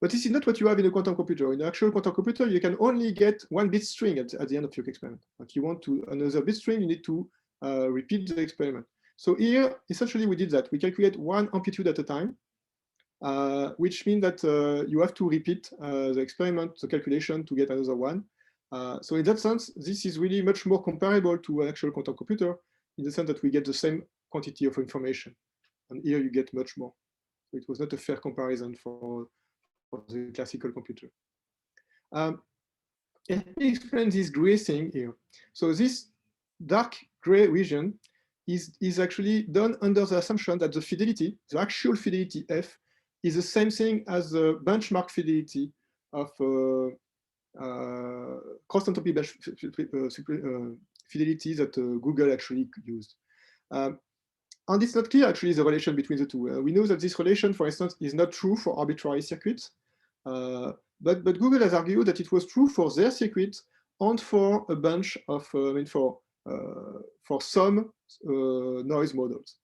But this is not what you have in a quantum computer. In an actual quantum computer, you can only get one bit string at the end of your experiment. If you want another bit string, you need to repeat the experiment. So here, essentially, we did that. We calculate one amplitude at a time, which means that you have to repeat the experiment, the calculation, to get another one. So in that sense, this is really much more comparable to an actual quantum computer in the sense that we get the same quantity of information. And here you get much more. So it was not a fair comparison for the classical computer. Let me explain this gray thing here. So this dark gray region is actually done under the assumption that the fidelity, the actual fidelity F, is the same thing as the benchmark fidelity of constant entropy fidelity that Google actually used. And it's not clear actually the relation between the two. We know that this relation, for instance, is not true for arbitrary circuits. But Google has argued that it was true for their circuit and for a bunch of, for some noise models.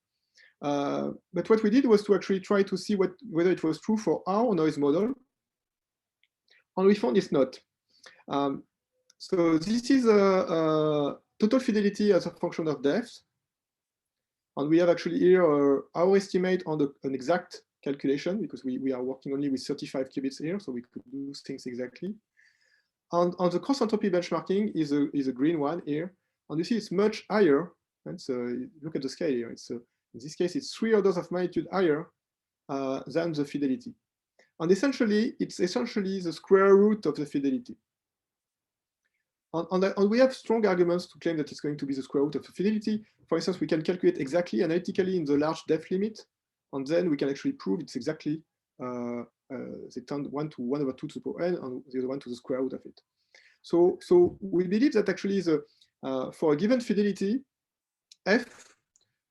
But what we did was to actually try to see whether it was true for our noise model, and we found it's not. So this is a total fidelity as a function of depth. And we have actually here our estimate on an exact calculation, because we are working only with 35 qubits here, so we could do things exactly. And on the cross entropy benchmarking is a green one here. And you see it's much higher. And so look at the scale here. It's in this case, it's 3 orders of magnitude higher than the fidelity. And essentially, it's essentially the square root of the fidelity. And we have strong arguments to claim that it's going to be the square root of the fidelity. For instance, we can calculate exactly analytically in the large depth limit, and then we can actually prove it's exactly they turn 1 to 1 over 2 to the power n, and the other one to the square root of it. So we believe that actually for a given fidelity, f,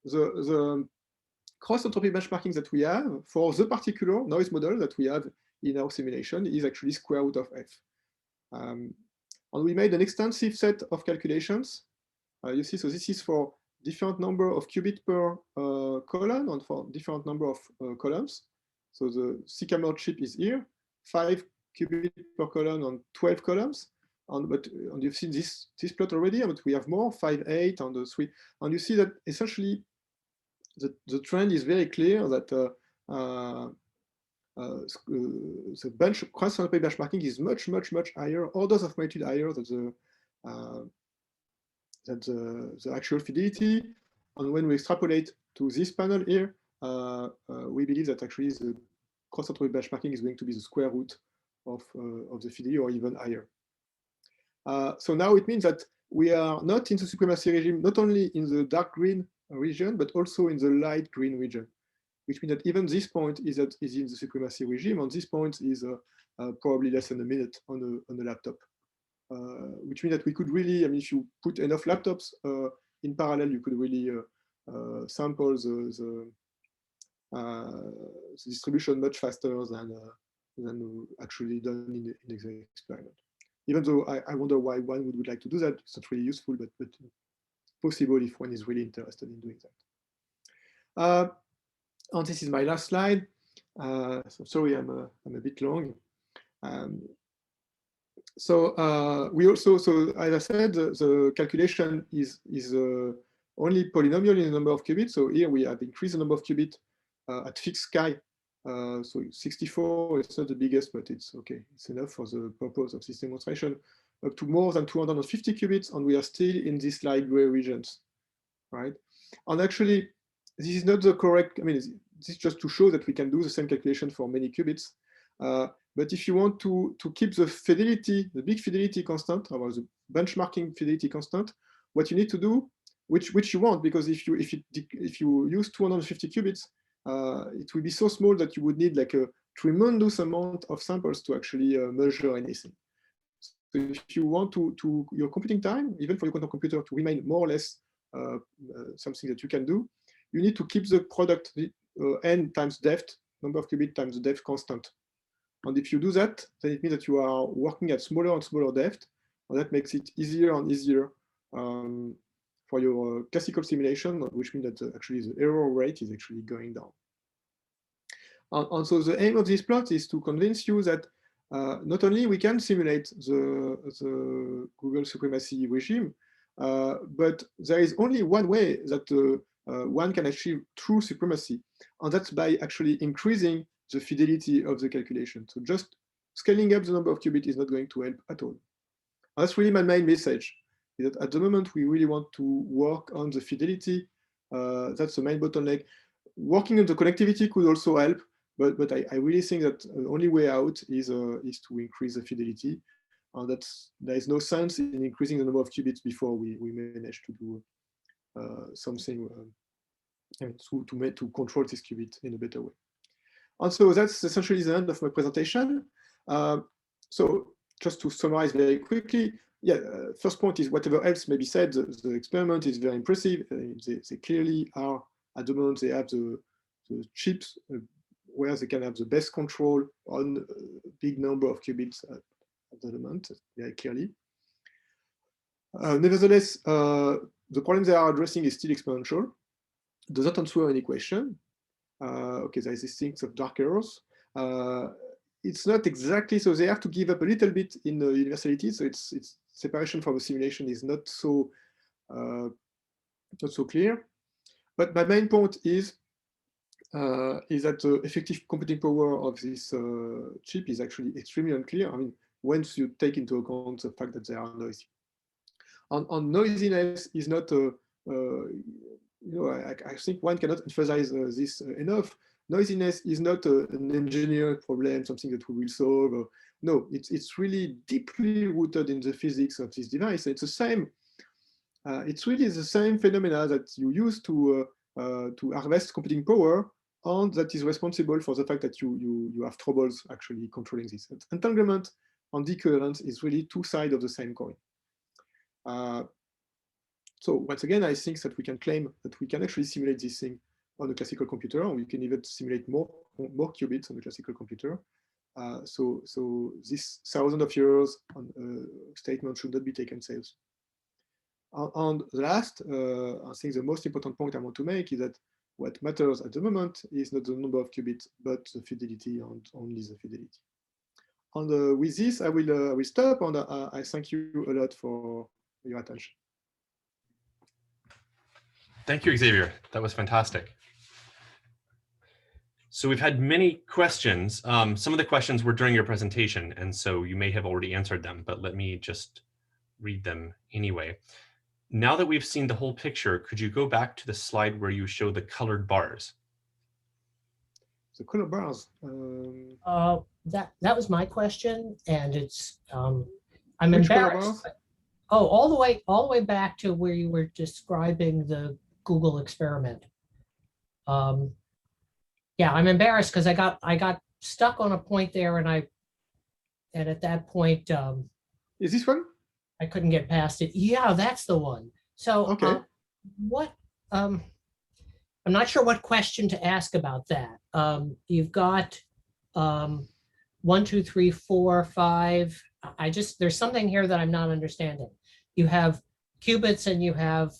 the cross entropy benchmarking that we have for the particular noise model that we have in our simulation is actually square root of f. And we made an extensive set of calculations. You see, so this is for different number of qubit per column and for different number of columns. So the Sycamore chip is here, 5 qubit per column and 12 columns. And you've seen this plot already, but we have more, 5, 8, and 3. And you see that essentially the trend is very clear that the cross entropy benchmarking is much higher, orders of magnitude higher than the actual fidelity. And when we extrapolate to this panel here, we believe that actually the cross entropy benchmarking is going to be the square root of the fidelity, or even higher. So now it means that we are not in the supremacy regime, not only in the dark green region, but also in the light green region, which means that even this point is in the supremacy regime, and this point is probably less than a minute on a laptop, which means that we could really, I mean, if you put enough laptops in parallel, you could really sample the distribution much faster than actually done in the experiment. Even though I wonder why one would like to do that. It's not really useful, but possible if one is really interested in doing that. And this is my last slide. So sorry, I'm a bit long. We also, so as I said, the calculation is only polynomial in the number of qubits. So here we have increased the number of qubits at fixed chi. So 64 is not the biggest, but it's okay. It's enough for the purpose of this demonstration. Up to more than 250 qubits, and we are still in these light gray regions, right? And actually, this is not the correct, I mean, this is just to show that we can do the same calculation for many qubits. But if you want to keep the fidelity, the big fidelity constant, or the benchmarking fidelity constant, what you need to do, which you want, because if you use 250 qubits, it will be so small that you would need like a tremendous amount of samples to actually measure anything. So if you want to your computing time, even for your quantum computer, to remain more or less something that you can do, you need to keep the product n times depth, number of qubits times the depth constant. And if you do that, then it means that you are working at smaller and smaller depth, and that makes it easier and easier for your classical simulation, which means that actually the error rate is actually going down. And so the aim of this plot is to convince you that not only we can simulate the Google supremacy regime, but there is only one way that one can achieve true supremacy, and that's by actually increasing the fidelity of the calculation. So just scaling up the number of qubits is not going to help at all. And that's really my main message, is that at the moment we really want to work on the fidelity. That's the main bottleneck. Working on the connectivity could also help, but I really think that the only way out is to increase the fidelity. And there is no sense in increasing the number of qubits before we manage to do something to control this qubit in a better way. And so that's essentially the end of my presentation. So just to summarize very quickly, yeah, first point is whatever else may be said, the experiment is very impressive. They clearly are, at the moment, they have the chips where they can have the best control on a big number of qubits at the moment, very clearly. Nevertheless, the problem they are addressing is still exponential. Does not answer any question. Okay, there is this thing of dark errors. It's not exactly, so they have to give up a little bit in the universality. So it's separation from the simulation is not so clear. But my main point is that the effective computing power of this chip is actually extremely unclear. I mean, once you take into account the fact that they are noisy. On noisiness is not, I think one cannot emphasize this enough. Noisiness is not an engineering problem, something that we will solve. No, it's really deeply rooted in the physics of this device. It's the same. It's really the same phenomena that you use to harvest computing power, and that is responsible for the fact that you have troubles actually controlling this. Entanglement and decoherence is really two sides of the same coin. So once again, I think that we can claim that we can actually simulate this thing on a classical computer, or we can even simulate more qubits on a classical computer. So this thousands of years statement should not be taken seriously. And the last, I think the most important point I want to make is that what matters at the moment is not the number of qubits, but the fidelity, and only the fidelity. And with this, I will stop, and I thank you a lot for your attention. Thank you, Xavier. That was fantastic. So we've had many questions. Some of the questions were during your presentation, and so you may have already answered them, but let me just read them anyway. Now that we've seen the whole picture, could you go back to the slide where you show the colored bars? The colored bars. That was my question, and it's I'm Which embarrassed. Oh, all the way back to where you were describing the Google experiment. Yeah, I'm embarrassed because I got stuck on a point there, and at that point, is this one? I couldn't get past it. Yeah, that's the one. So okay. I'm not sure what question to ask about that. You've got 1, 2, 3, 4, 5. There's something here that I'm not understanding. You have qubits and you have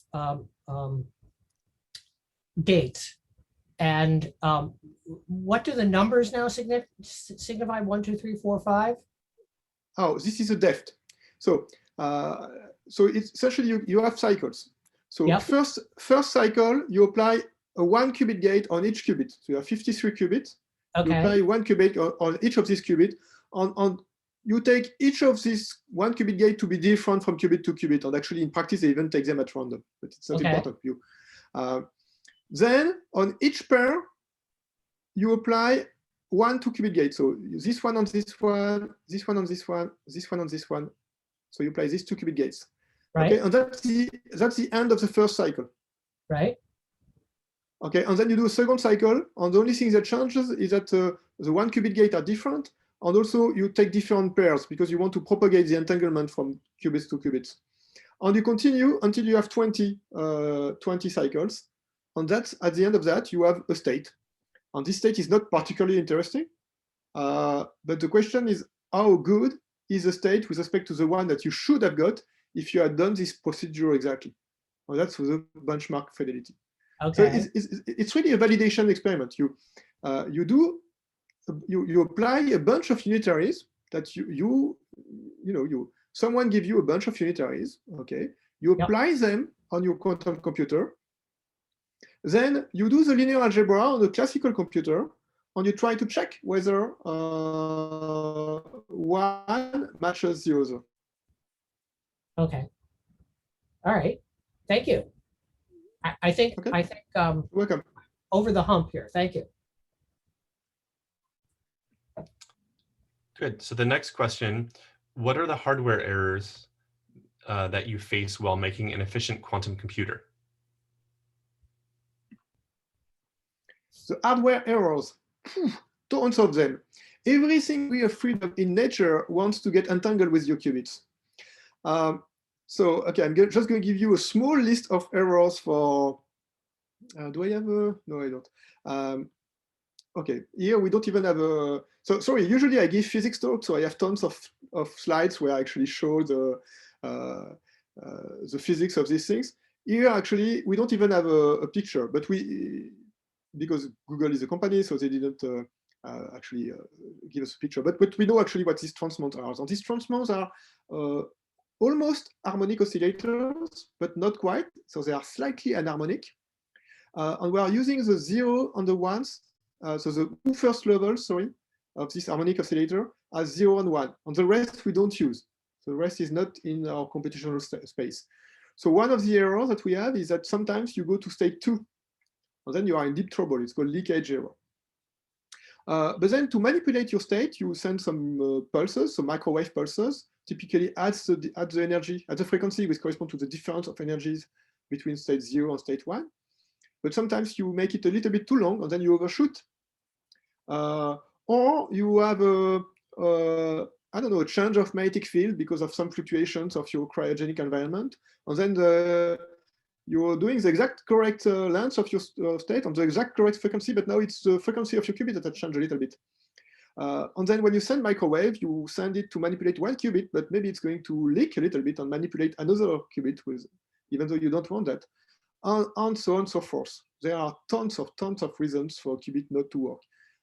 gates. And what do the numbers now signify? 1, 2, 3, 4, 5? Oh, this is a depth. So it's essentially you have cycles. So yep. first cycle, you apply a 1 qubit gate on each qubit. So you have 53 qubits. Okay. You apply 1 qubit on each of these qubits. On you take each of these 1 qubit gate to be different from qubit to qubit. And actually, in practice, they even take them at random, but it's not important for you. Then on each pair, you apply 1 2 qubit gate. So this one on this one, this one on this one, this one on this one. So you apply these 2 qubit gates. Right. Okay, and that's the end of the first cycle. Right. Okay, and then you do a second cycle, and the only thing that changes is that the 1 qubit gate are different, and also you take different pairs because you want to propagate the entanglement from qubits to qubits. And you continue until you have 20 cycles, and that's at the end of that you have a state. And this state is not particularly interesting, but the question is how good is the state with respect to the one that you should have got if you had done this procedure exactly. And that's the benchmark fidelity. Okay. So it's really a validation experiment. You apply a bunch of unitaries that someone give you a bunch of unitaries. Okay, you apply them on your quantum computer. Then you do the linear algebra on a classical computer, and you try to check whether one matches the other. Okay. All right. Thank you. I think welcome. Over the hump here. Thank you. Good. So the next question, what are the hardware errors that you face while making an efficient quantum computer? The hardware errors, tons of them. Everything we are free of in nature wants to get entangled with your qubits. So, okay, I'm just going to give you a small list of errors for, do I have a, no, I don't. Okay, here we don't even have a, so sorry, usually I give physics talks, so I have tons of slides where I actually show the physics of these things. Here, actually, we don't even have a picture, but because Google is a company, so they didn't actually give us a picture, but we know actually what these transmounts are. And these transmounts are almost harmonic oscillators, but not quite, so they are slightly anharmonic. And we are using the 0 and the 1s, so the two first levels, sorry, of this harmonic oscillator are 0 and 1. And the rest we don't use. So the rest is not in our computational space. So one of the errors that we have is that sometimes you go to state 2, and then you are in deep trouble. It's called leakage error. But then to manipulate your state, you send some pulses, some microwave pulses, typically at the energy, at the frequency which correspond to the difference of energies between state 0 and state 1. But sometimes you make it a little bit too long, and then you overshoot. Or you have I don't know, a change of magnetic field because of some fluctuations of your cryogenic environment. And then you're doing the exact correct length of your state on the exact correct frequency, but now it's the frequency of your qubit that has changed a little bit. And then when you send microwave, you send it to manipulate one qubit, but maybe it's going to leak a little bit and manipulate another qubit with, even though you don't want that, and so on and so forth. There are tons of reasons for qubit not to work.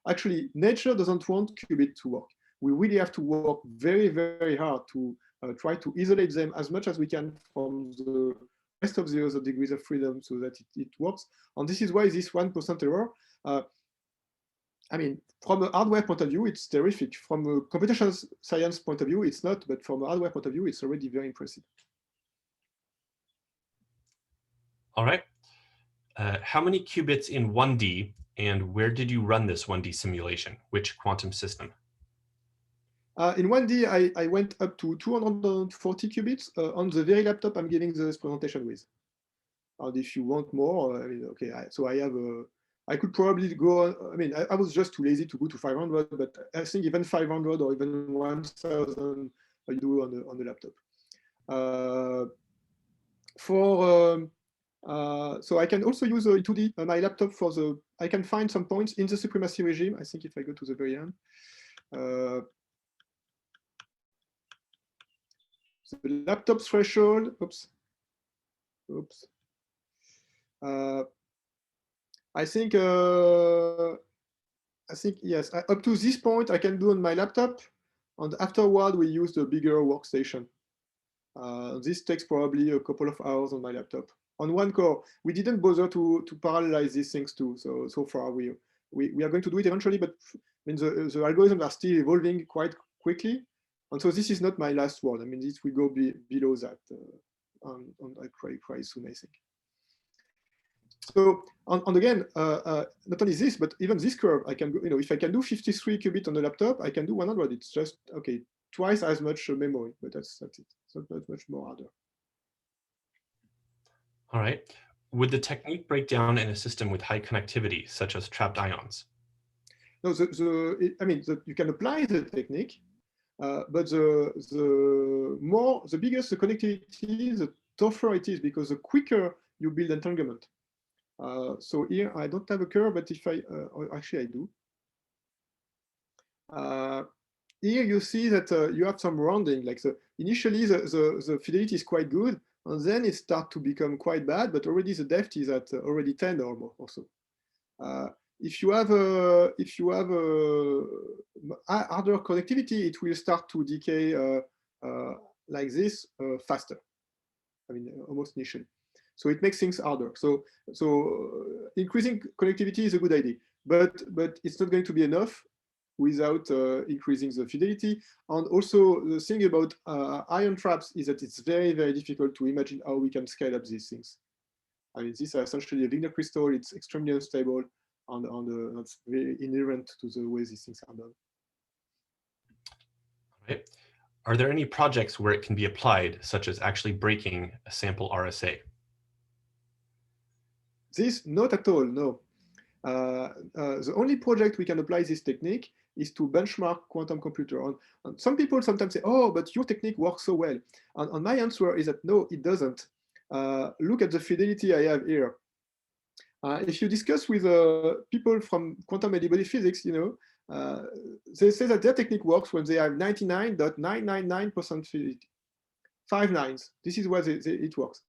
Actually, nature doesn't want qubit to work. We really have to work very, very hard to try to isolate them as much as we can from the rest of the other degrees of freedom so that it works. And this is why this 1% error, I mean, from a hardware point of view, it's terrific. From a computational science point of view, it's not, but from a hardware point of view, it's already very impressive. All right. How many qubits in 1D, and where did you run this 1D simulation? Which quantum system? In 1D, I went up to 240 qubits on the very laptop I'm giving this presentation with. And if you want more, I mean, okay, so I have I could probably go on, I mean, I was just too lazy to go to 500, but I think even 500 or even 1,000 I do on the laptop. So I can also use 2D my laptop for the, I can find some points in the supremacy regime. I think if I go to the very end, the laptop threshold, oops. I think yes, up to this point I can do on my laptop, and afterward we use the bigger workstation. This takes probably a couple of hours on my laptop. On one core, we didn't bother to parallelize these things too. So far we are going to do it eventually, but I mean the algorithms are still evolving quite quickly. And so this is not my last word. I mean, this will go below that on quite soon, I think. So, and again, not only this, but even this curve, I can go, you know, if I can do 53 qubits on the laptop, I can do 100. It's just, okay, twice as much memory, but that's it. It's not that much more harder. All right. Would the technique break down in a system with high connectivity, such as trapped ions? No, I mean, you can apply the technique, but the biggest the connectivity, the tougher it is, because the quicker you build entanglement. So here I don't have a curve, but if actually I do. Here you see that you have some rounding, like initially the fidelity is quite good, and then it starts to become quite bad, but already the depth is at already 10 or more also. If you have harder connectivity, it will start to decay like this faster. I mean, almost initially. So it makes things harder. So increasing connectivity is a good idea, but it's not going to be enough without increasing the fidelity. And also the thing about ion traps is that it's very, very difficult to imagine how we can scale up these things. I mean, these are essentially a Wigner crystal. It's extremely unstable, and that's very inherent to the way these things are done. Right. Are there any projects where it can be applied, such as actually breaking a sample RSA? This, not at all, no. The only project we can apply this technique is to benchmark quantum computer. And some people sometimes say, oh, but your technique works so well. And my answer is that no, it doesn't. Look at the fidelity I have here. If you discuss with people from quantum N-body physics, they say that their technique works when they have 99.999% fidelity. 5 nines. This is where it works.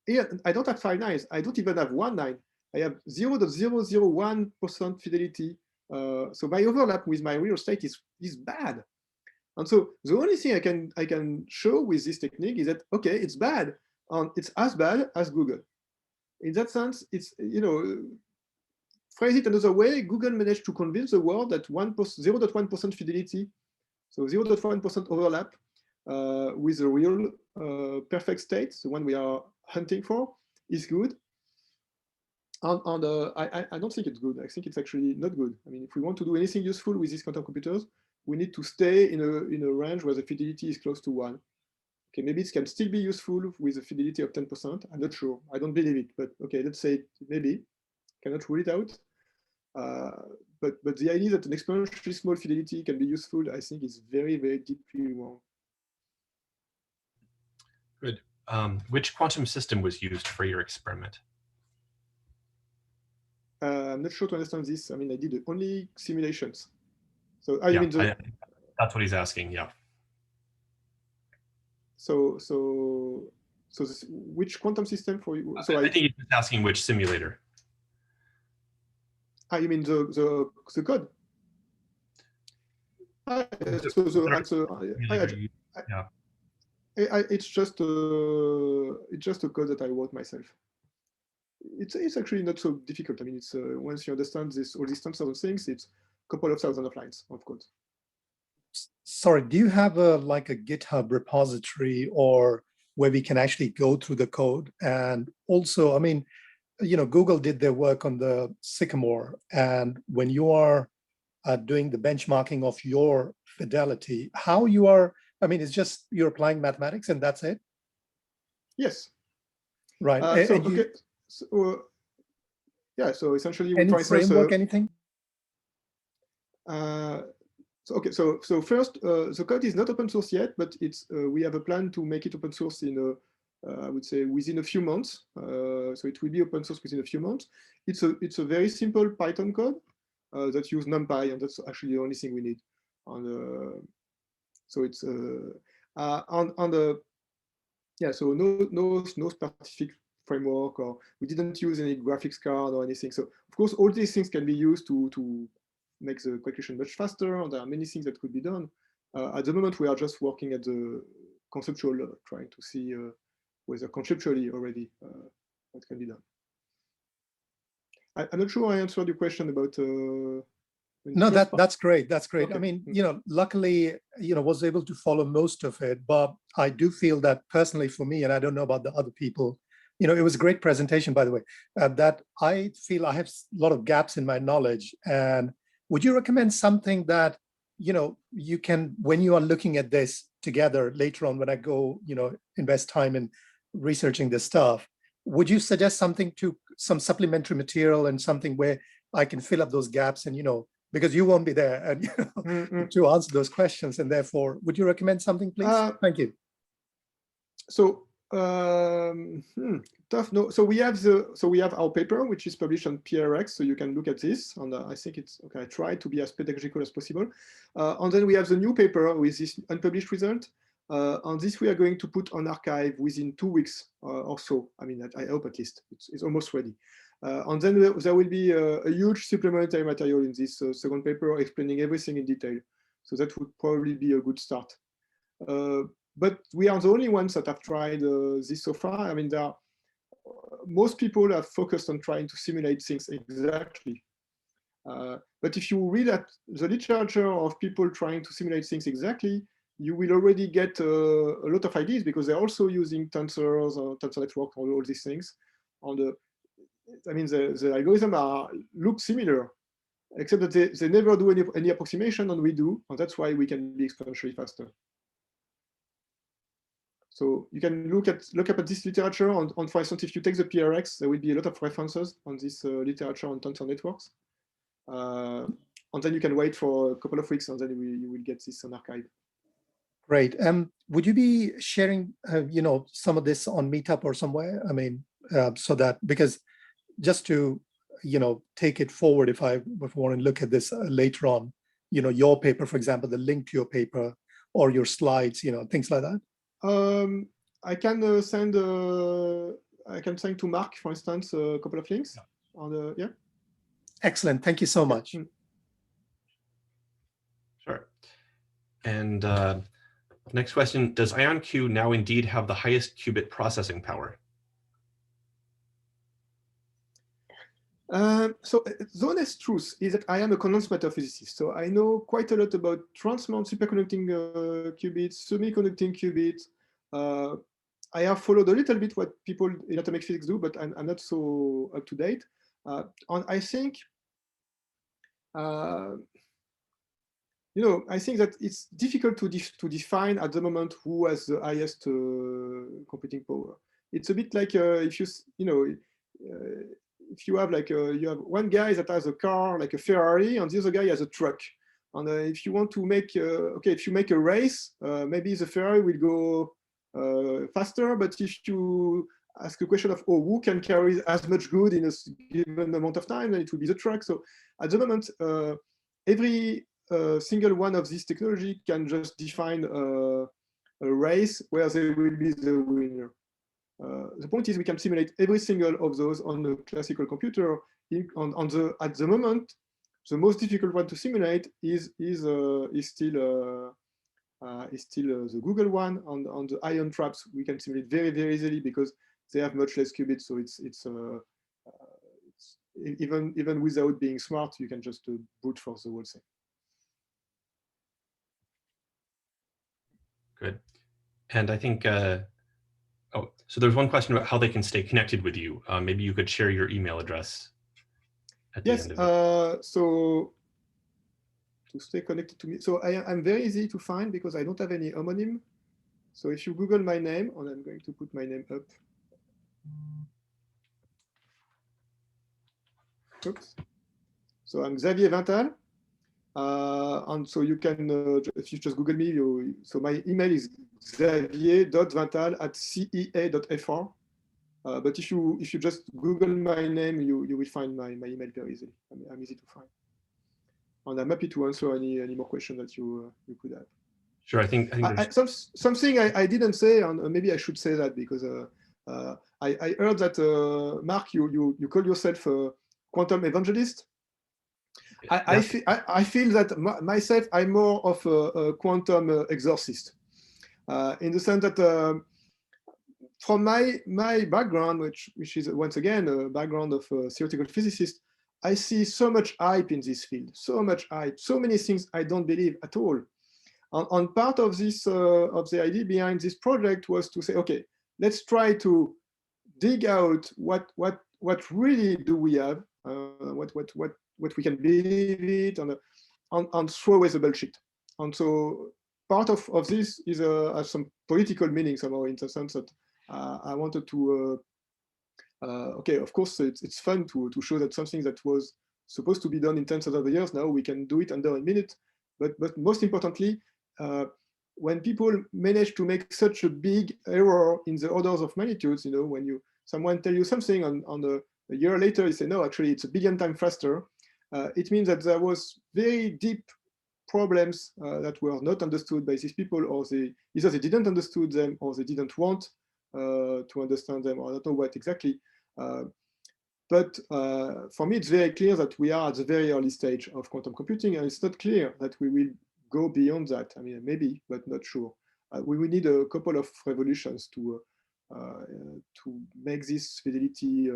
Here, I don't have 5 nines. I don't even have 1 9. I have 0.001% fidelity. So my overlap with my real state is bad. And so the only thing I can show with this technique is that, okay, it's bad, and it's as bad as Google. In that sense, it's, phrase it another way, Google managed to convince the world that 0.1% fidelity, so 0.1% overlap with the real perfect state, the one we are hunting for, is good. And I don't think it's good. I think it's actually not good. I mean, if we want to do anything useful with these quantum computers, we need to stay in a range where the fidelity is close to 1. Okay, maybe it can still be useful with a fidelity of 10%. I'm not sure. I don't believe it, but okay, let's say maybe. Cannot rule it out. But the idea that an exponentially small fidelity can be useful, I think, is very, very deeply wrong. Good. Which quantum system was used for your experiment? I'm not sure to understand this. I mean, I did only simulations. So yeah, you mean that's what he's asking. Yeah. So which quantum system for you? So I think he's just asking which simulator. You mean the code? It's just a code that I wrote myself. It's actually not so difficult. I mean, it's once you understand all these terms of things, it's a couple of thousand of lines of code. Sorry, do you have like a GitHub repository or where we can actually go through the code? And also, I mean, Google did their work on the Sycamore, and when you are doing the benchmarking of your fidelity, how you are, I mean, it's just you're applying mathematics and that's it? Yes. Right. Okay. Yeah, so essentially we try framework, anything? So first, the code is not open source yet, but we have a plan to make it open source in I would say within a few months. So it will be open source within a few months. It's a very simple Python code that uses NumPy, and that's actually the only thing we need. So it's so no specific framework, or we didn't use any graphics card or anything. So of course, all these things can be used to make the calculation much faster, and there are many things that could be done. At the moment, we are just working at the conceptual, trying to see whether conceptually already what can be done. I'm not sure I answered your question about. No, that's great. That's great. Okay. I mean, luckily, was able to follow most of it, but I do feel that personally for me, and I don't know about the other people, it was a great presentation, by the way, that I feel I have a lot of gaps in my knowledge. And would you recommend something that, you can, when you are looking at this together later on, when I go, invest time in researching this stuff, would you suggest some supplementary material and something where I can fill up those gaps and, because you won't be there and to answer those questions, and therefore, would you recommend something, please? Thank you. So tough. No. So we have our paper, which is published on PRX, so you can look at this. And I think it's okay. I try to be as pedagogical as possible. And then we have the new paper with this unpublished result. On this, we are going to put on archive within 2 weeks or so. I mean, I hope at least it's almost ready. And then there will be a huge supplementary material in this second paper explaining everything in detail. So that would probably be a good start. But we are the only ones that have tried this so far. I mean, most people have focused on trying to simulate things exactly. But if you read at the literature of people trying to simulate things exactly, you will already get a lot of ideas, because they're also using tensors or tensor network, all these things. I mean, the algorithms look similar, except that they never do any approximation, and we do, and that's why we can be exponentially faster. So you can look up at this literature, and for instance, if you take the PRX, there will be a lot of references on this literature on tensor networks. And then you can wait for a couple of weeks, and then you will get this on archive. Great. Would you be sharing, some of this on Meetup or somewhere? I mean, so that, because just to take it forward if I want to look at this later on. Your paper, for example, the link to your paper or your slides, things like that. I can send to Mark, for instance, a couple of links. Yeah. Excellent. Thank you so much. Sure. And next question, does IonQ now indeed have the highest qubit processing power? So the honest truth is that I am a condensed matter physicist. So I know quite a lot about transmont superconducting qubits, semiconducting qubits. I have followed a little bit what people in atomic physics do, but I'm not so up to date. I think, I think that it's difficult to define at the moment who has the highest computing power. It's a bit like if you have you have one guy that has a car like a Ferrari and the other guy has a truck. And if you want to make if you make a race, maybe the Ferrari will go faster. But if you ask a question of who can carry as much good in a given amount of time, then it will be the truck. So at the moment, every single one of these technology can just define a race where they will be the winner. The point is we can simulate every single of those on a classical computer. At the moment, the most difficult one to simulate is still the Google one. On the ion traps, we can simulate very, very easily because they have much less qubits. So it's even without being smart, you can just brute force the whole thing. Good. And I think, so there's one question about how they can stay connected with you. Maybe you could share your email address at the end of it. So to stay connected to me, so I'm very easy to find because I don't have any homonym. So if you Google my name, and I'm going to put my name up. Oops. So I'm Xavier Vintal. And so you can, if you just Google me, so my email is xavier.vintal@cea.fr. But if you just Google my name, you will find my email very easily. I'm easy to find. And I'm happy to answer any more questions that you could have. Sure, I think something I didn't say, and maybe I should say that because I heard that Mark, you call yourself a quantum evangelist. I feel that myself, I'm more of a quantum exorcist, in the sense that from my background, which is once again a background of a theoretical physicist, I see so much hype in this field, so much hype, so many things I don't believe at all. And part of this, of the idea behind this project was to say, okay, let's try to dig out what really do we have, what we can believe it, and throw away the bullshit. And so part of this is has some political meaning somehow, in the sense that I wanted to, okay, of course, it's fun to show that something that was supposed to be done in tens of years, now we can do it under a minute. But most importantly, when people manage to make such a big error in the orders of magnitudes, when someone tell you something and a year later you say, no, actually it's a billion times faster, it means that there was very deep problems that were not understood by these people, or either they didn't understood them or they didn't want to understand them, or I don't know what exactly. But for me, it's very clear that we are at the very early stage of quantum computing, and it's not clear that we will go beyond that. I mean, maybe, but not sure. We will need a couple of revolutions to make this fidelity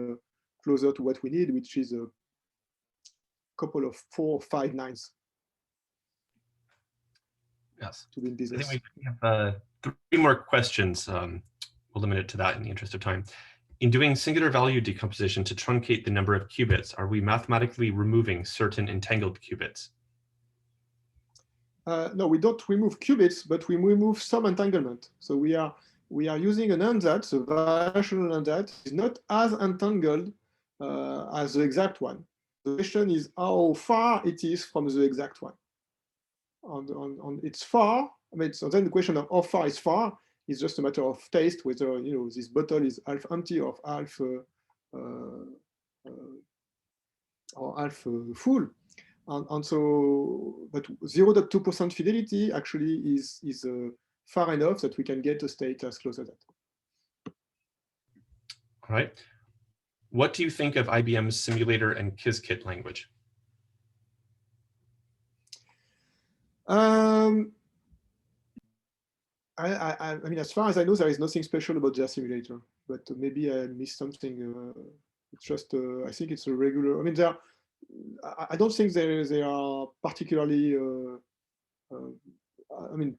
closer to what we need, which is a couple of 4 or 5 nines. Yes. To be in business. I think we have 3 more questions. We'll limit it to that in the interest of time. In doing singular value decomposition to truncate the number of qubits, are we mathematically removing certain entangled qubits? No, we don't remove qubits, but we remove some entanglement. So we are using an ansatz, a variational ansatz, is not as entangled as the exact one. The question is how far it is from the exact one. On it's far. I mean, so then the question of how far is far is just a matter of taste, whether this bottle is half empty or half or half full. And so, but 0.2% fidelity actually is far enough that we can get a state as close as that. All right. What do you think of IBM's simulator and Qiskit language? I mean, as far as I know, there is nothing special about their simulator, but maybe I missed something. It's just, I think it's a regular, I mean, I don't think they are particularly, I mean,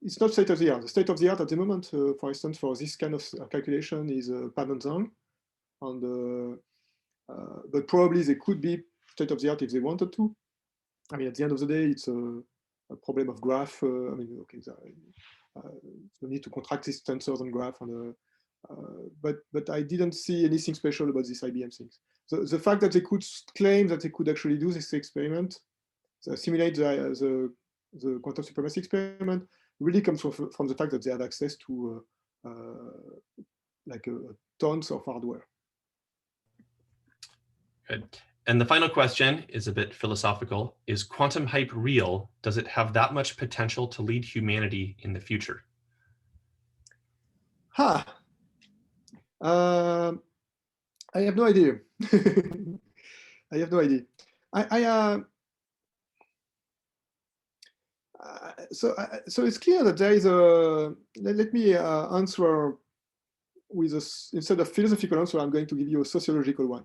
it's not state of the art. The state of the art at the moment, for instance, for this kind of calculation is Panenzang, and but probably they could be state of the art if they wanted to. I mean, at the end of the day, it's a problem of graph. I mean, okay, you need to contract these tensors on graph, and but I didn't see anything special about this IBM things. So the fact that they could claim that they could actually do this experiment, simulate the quantum supremacy experiment, really comes from the fact that they have access to like tons of hardware. Good. And the final question is a bit philosophical. Is quantum hype real? Does it have that much potential to lead humanity in the future? I have no idea. I have no idea. So it's clear that there is a. Let me answer with instead of philosophical answer, I'm going to give you a sociological one.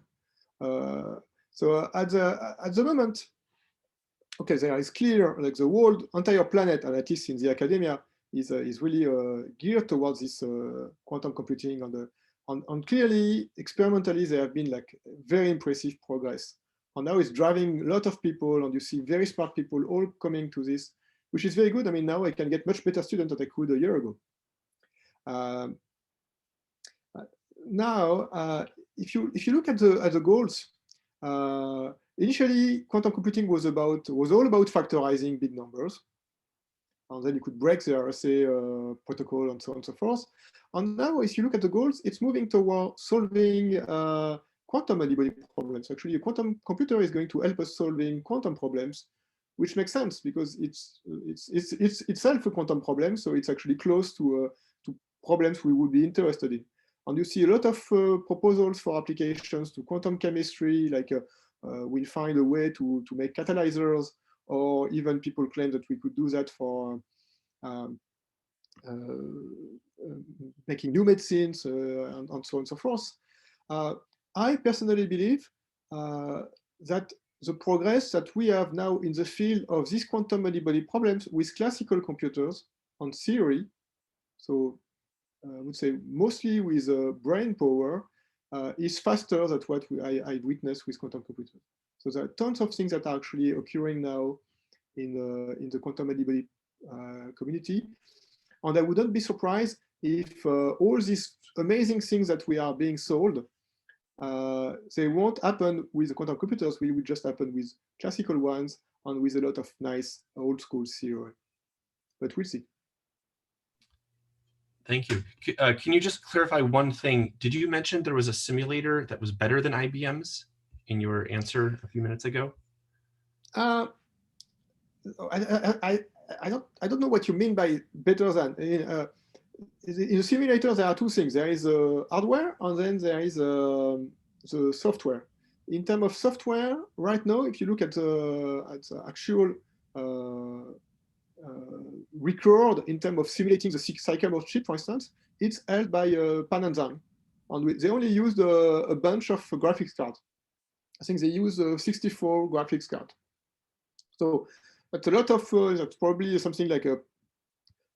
So at the moment, okay, there is clear, like the world, entire planet, and at least in the academia, is really geared towards this quantum computing, and clearly, experimentally, there have been like very impressive progress. And now it's driving a lot of people, and you see very smart people all coming to this, which is very good. I mean, now I can get much better students than I could a year ago. Now, if you look at the goals, initially quantum computing was all about factorizing big numbers, and then you could break the RSA protocol and so on and so forth. And now, if you look at the goals, it's moving toward solving quantum many problems. Actually, a quantum computer is going to help us solving quantum problems, which makes sense because it's itself a quantum problem, so it's actually close to problems we would be interested in. And you see a lot of proposals for applications to quantum chemistry, like we'll find a way to make catalyzers, or even people claim that we could do that for making new medicines and so on and so forth. I personally believe that the progress that we have now in the field of these quantum many-body problems with classical computers on theory, so I would say mostly with brain power, is faster than what I witnessed with quantum computers. So there are tons of things that are actually occurring now in the quantum many-body community. And I wouldn't be surprised if all these amazing things that we are being sold, they won't happen with the quantum computers, we will just happen with classical ones and with a lot of nice old school theory. But we'll see. Thank you. Can you just clarify one thing? Did you mention there was a simulator that was better than IBM's in your answer a few minutes ago? I don't know what you mean by better than. In a simulator, there are two things. There is hardware, and then there is the software. In terms of software, right now, if you look at the actual record in terms of simulating the cycle of chip, for instance, it's held by Panenzang, and they only used a bunch of graphics cards. I think they use 64 graphics cards. So that's a lot of. That's probably something like a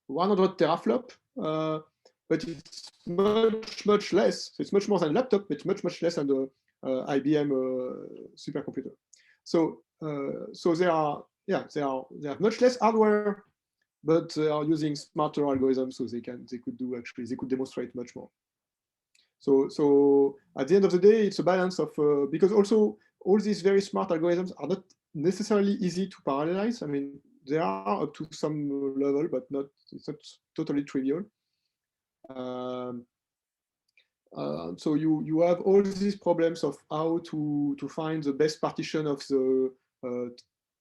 100 teraflop, but it's much less. So it's much more than a laptop, but it's much less than the IBM supercomputer. So they have much less hardware, but they are using smarter algorithms, so they could demonstrate much more. So at the end of the day, it's a balance of because also all these very smart algorithms are not necessarily easy to parallelize. I mean, they are up to some level, but it's not totally trivial. So you have all these problems of how to find the best partition of the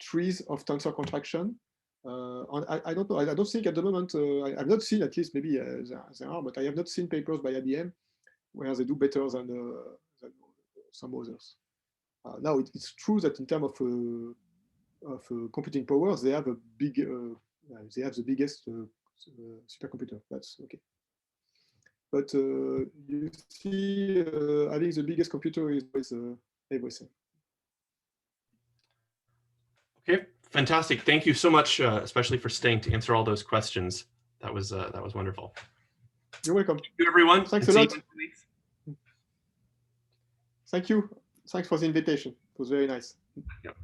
trees of tensor contraction. And I don't know. I don't think at the moment. I've not seen, at least maybe there are, but I have not seen papers by IBM where they do better than some others. Now it's true that in terms of computing power, they have a big. They have the biggest supercomputer. That's okay. But you see, having the biggest computer is everything. Okay, fantastic. Thank you so much, especially for staying to answer all those questions. That was wonderful. You're welcome. Thank you, everyone. Thanks And a see lot. you in 2 weeks. Thank you. Thanks for the invitation. It was very nice. Yep.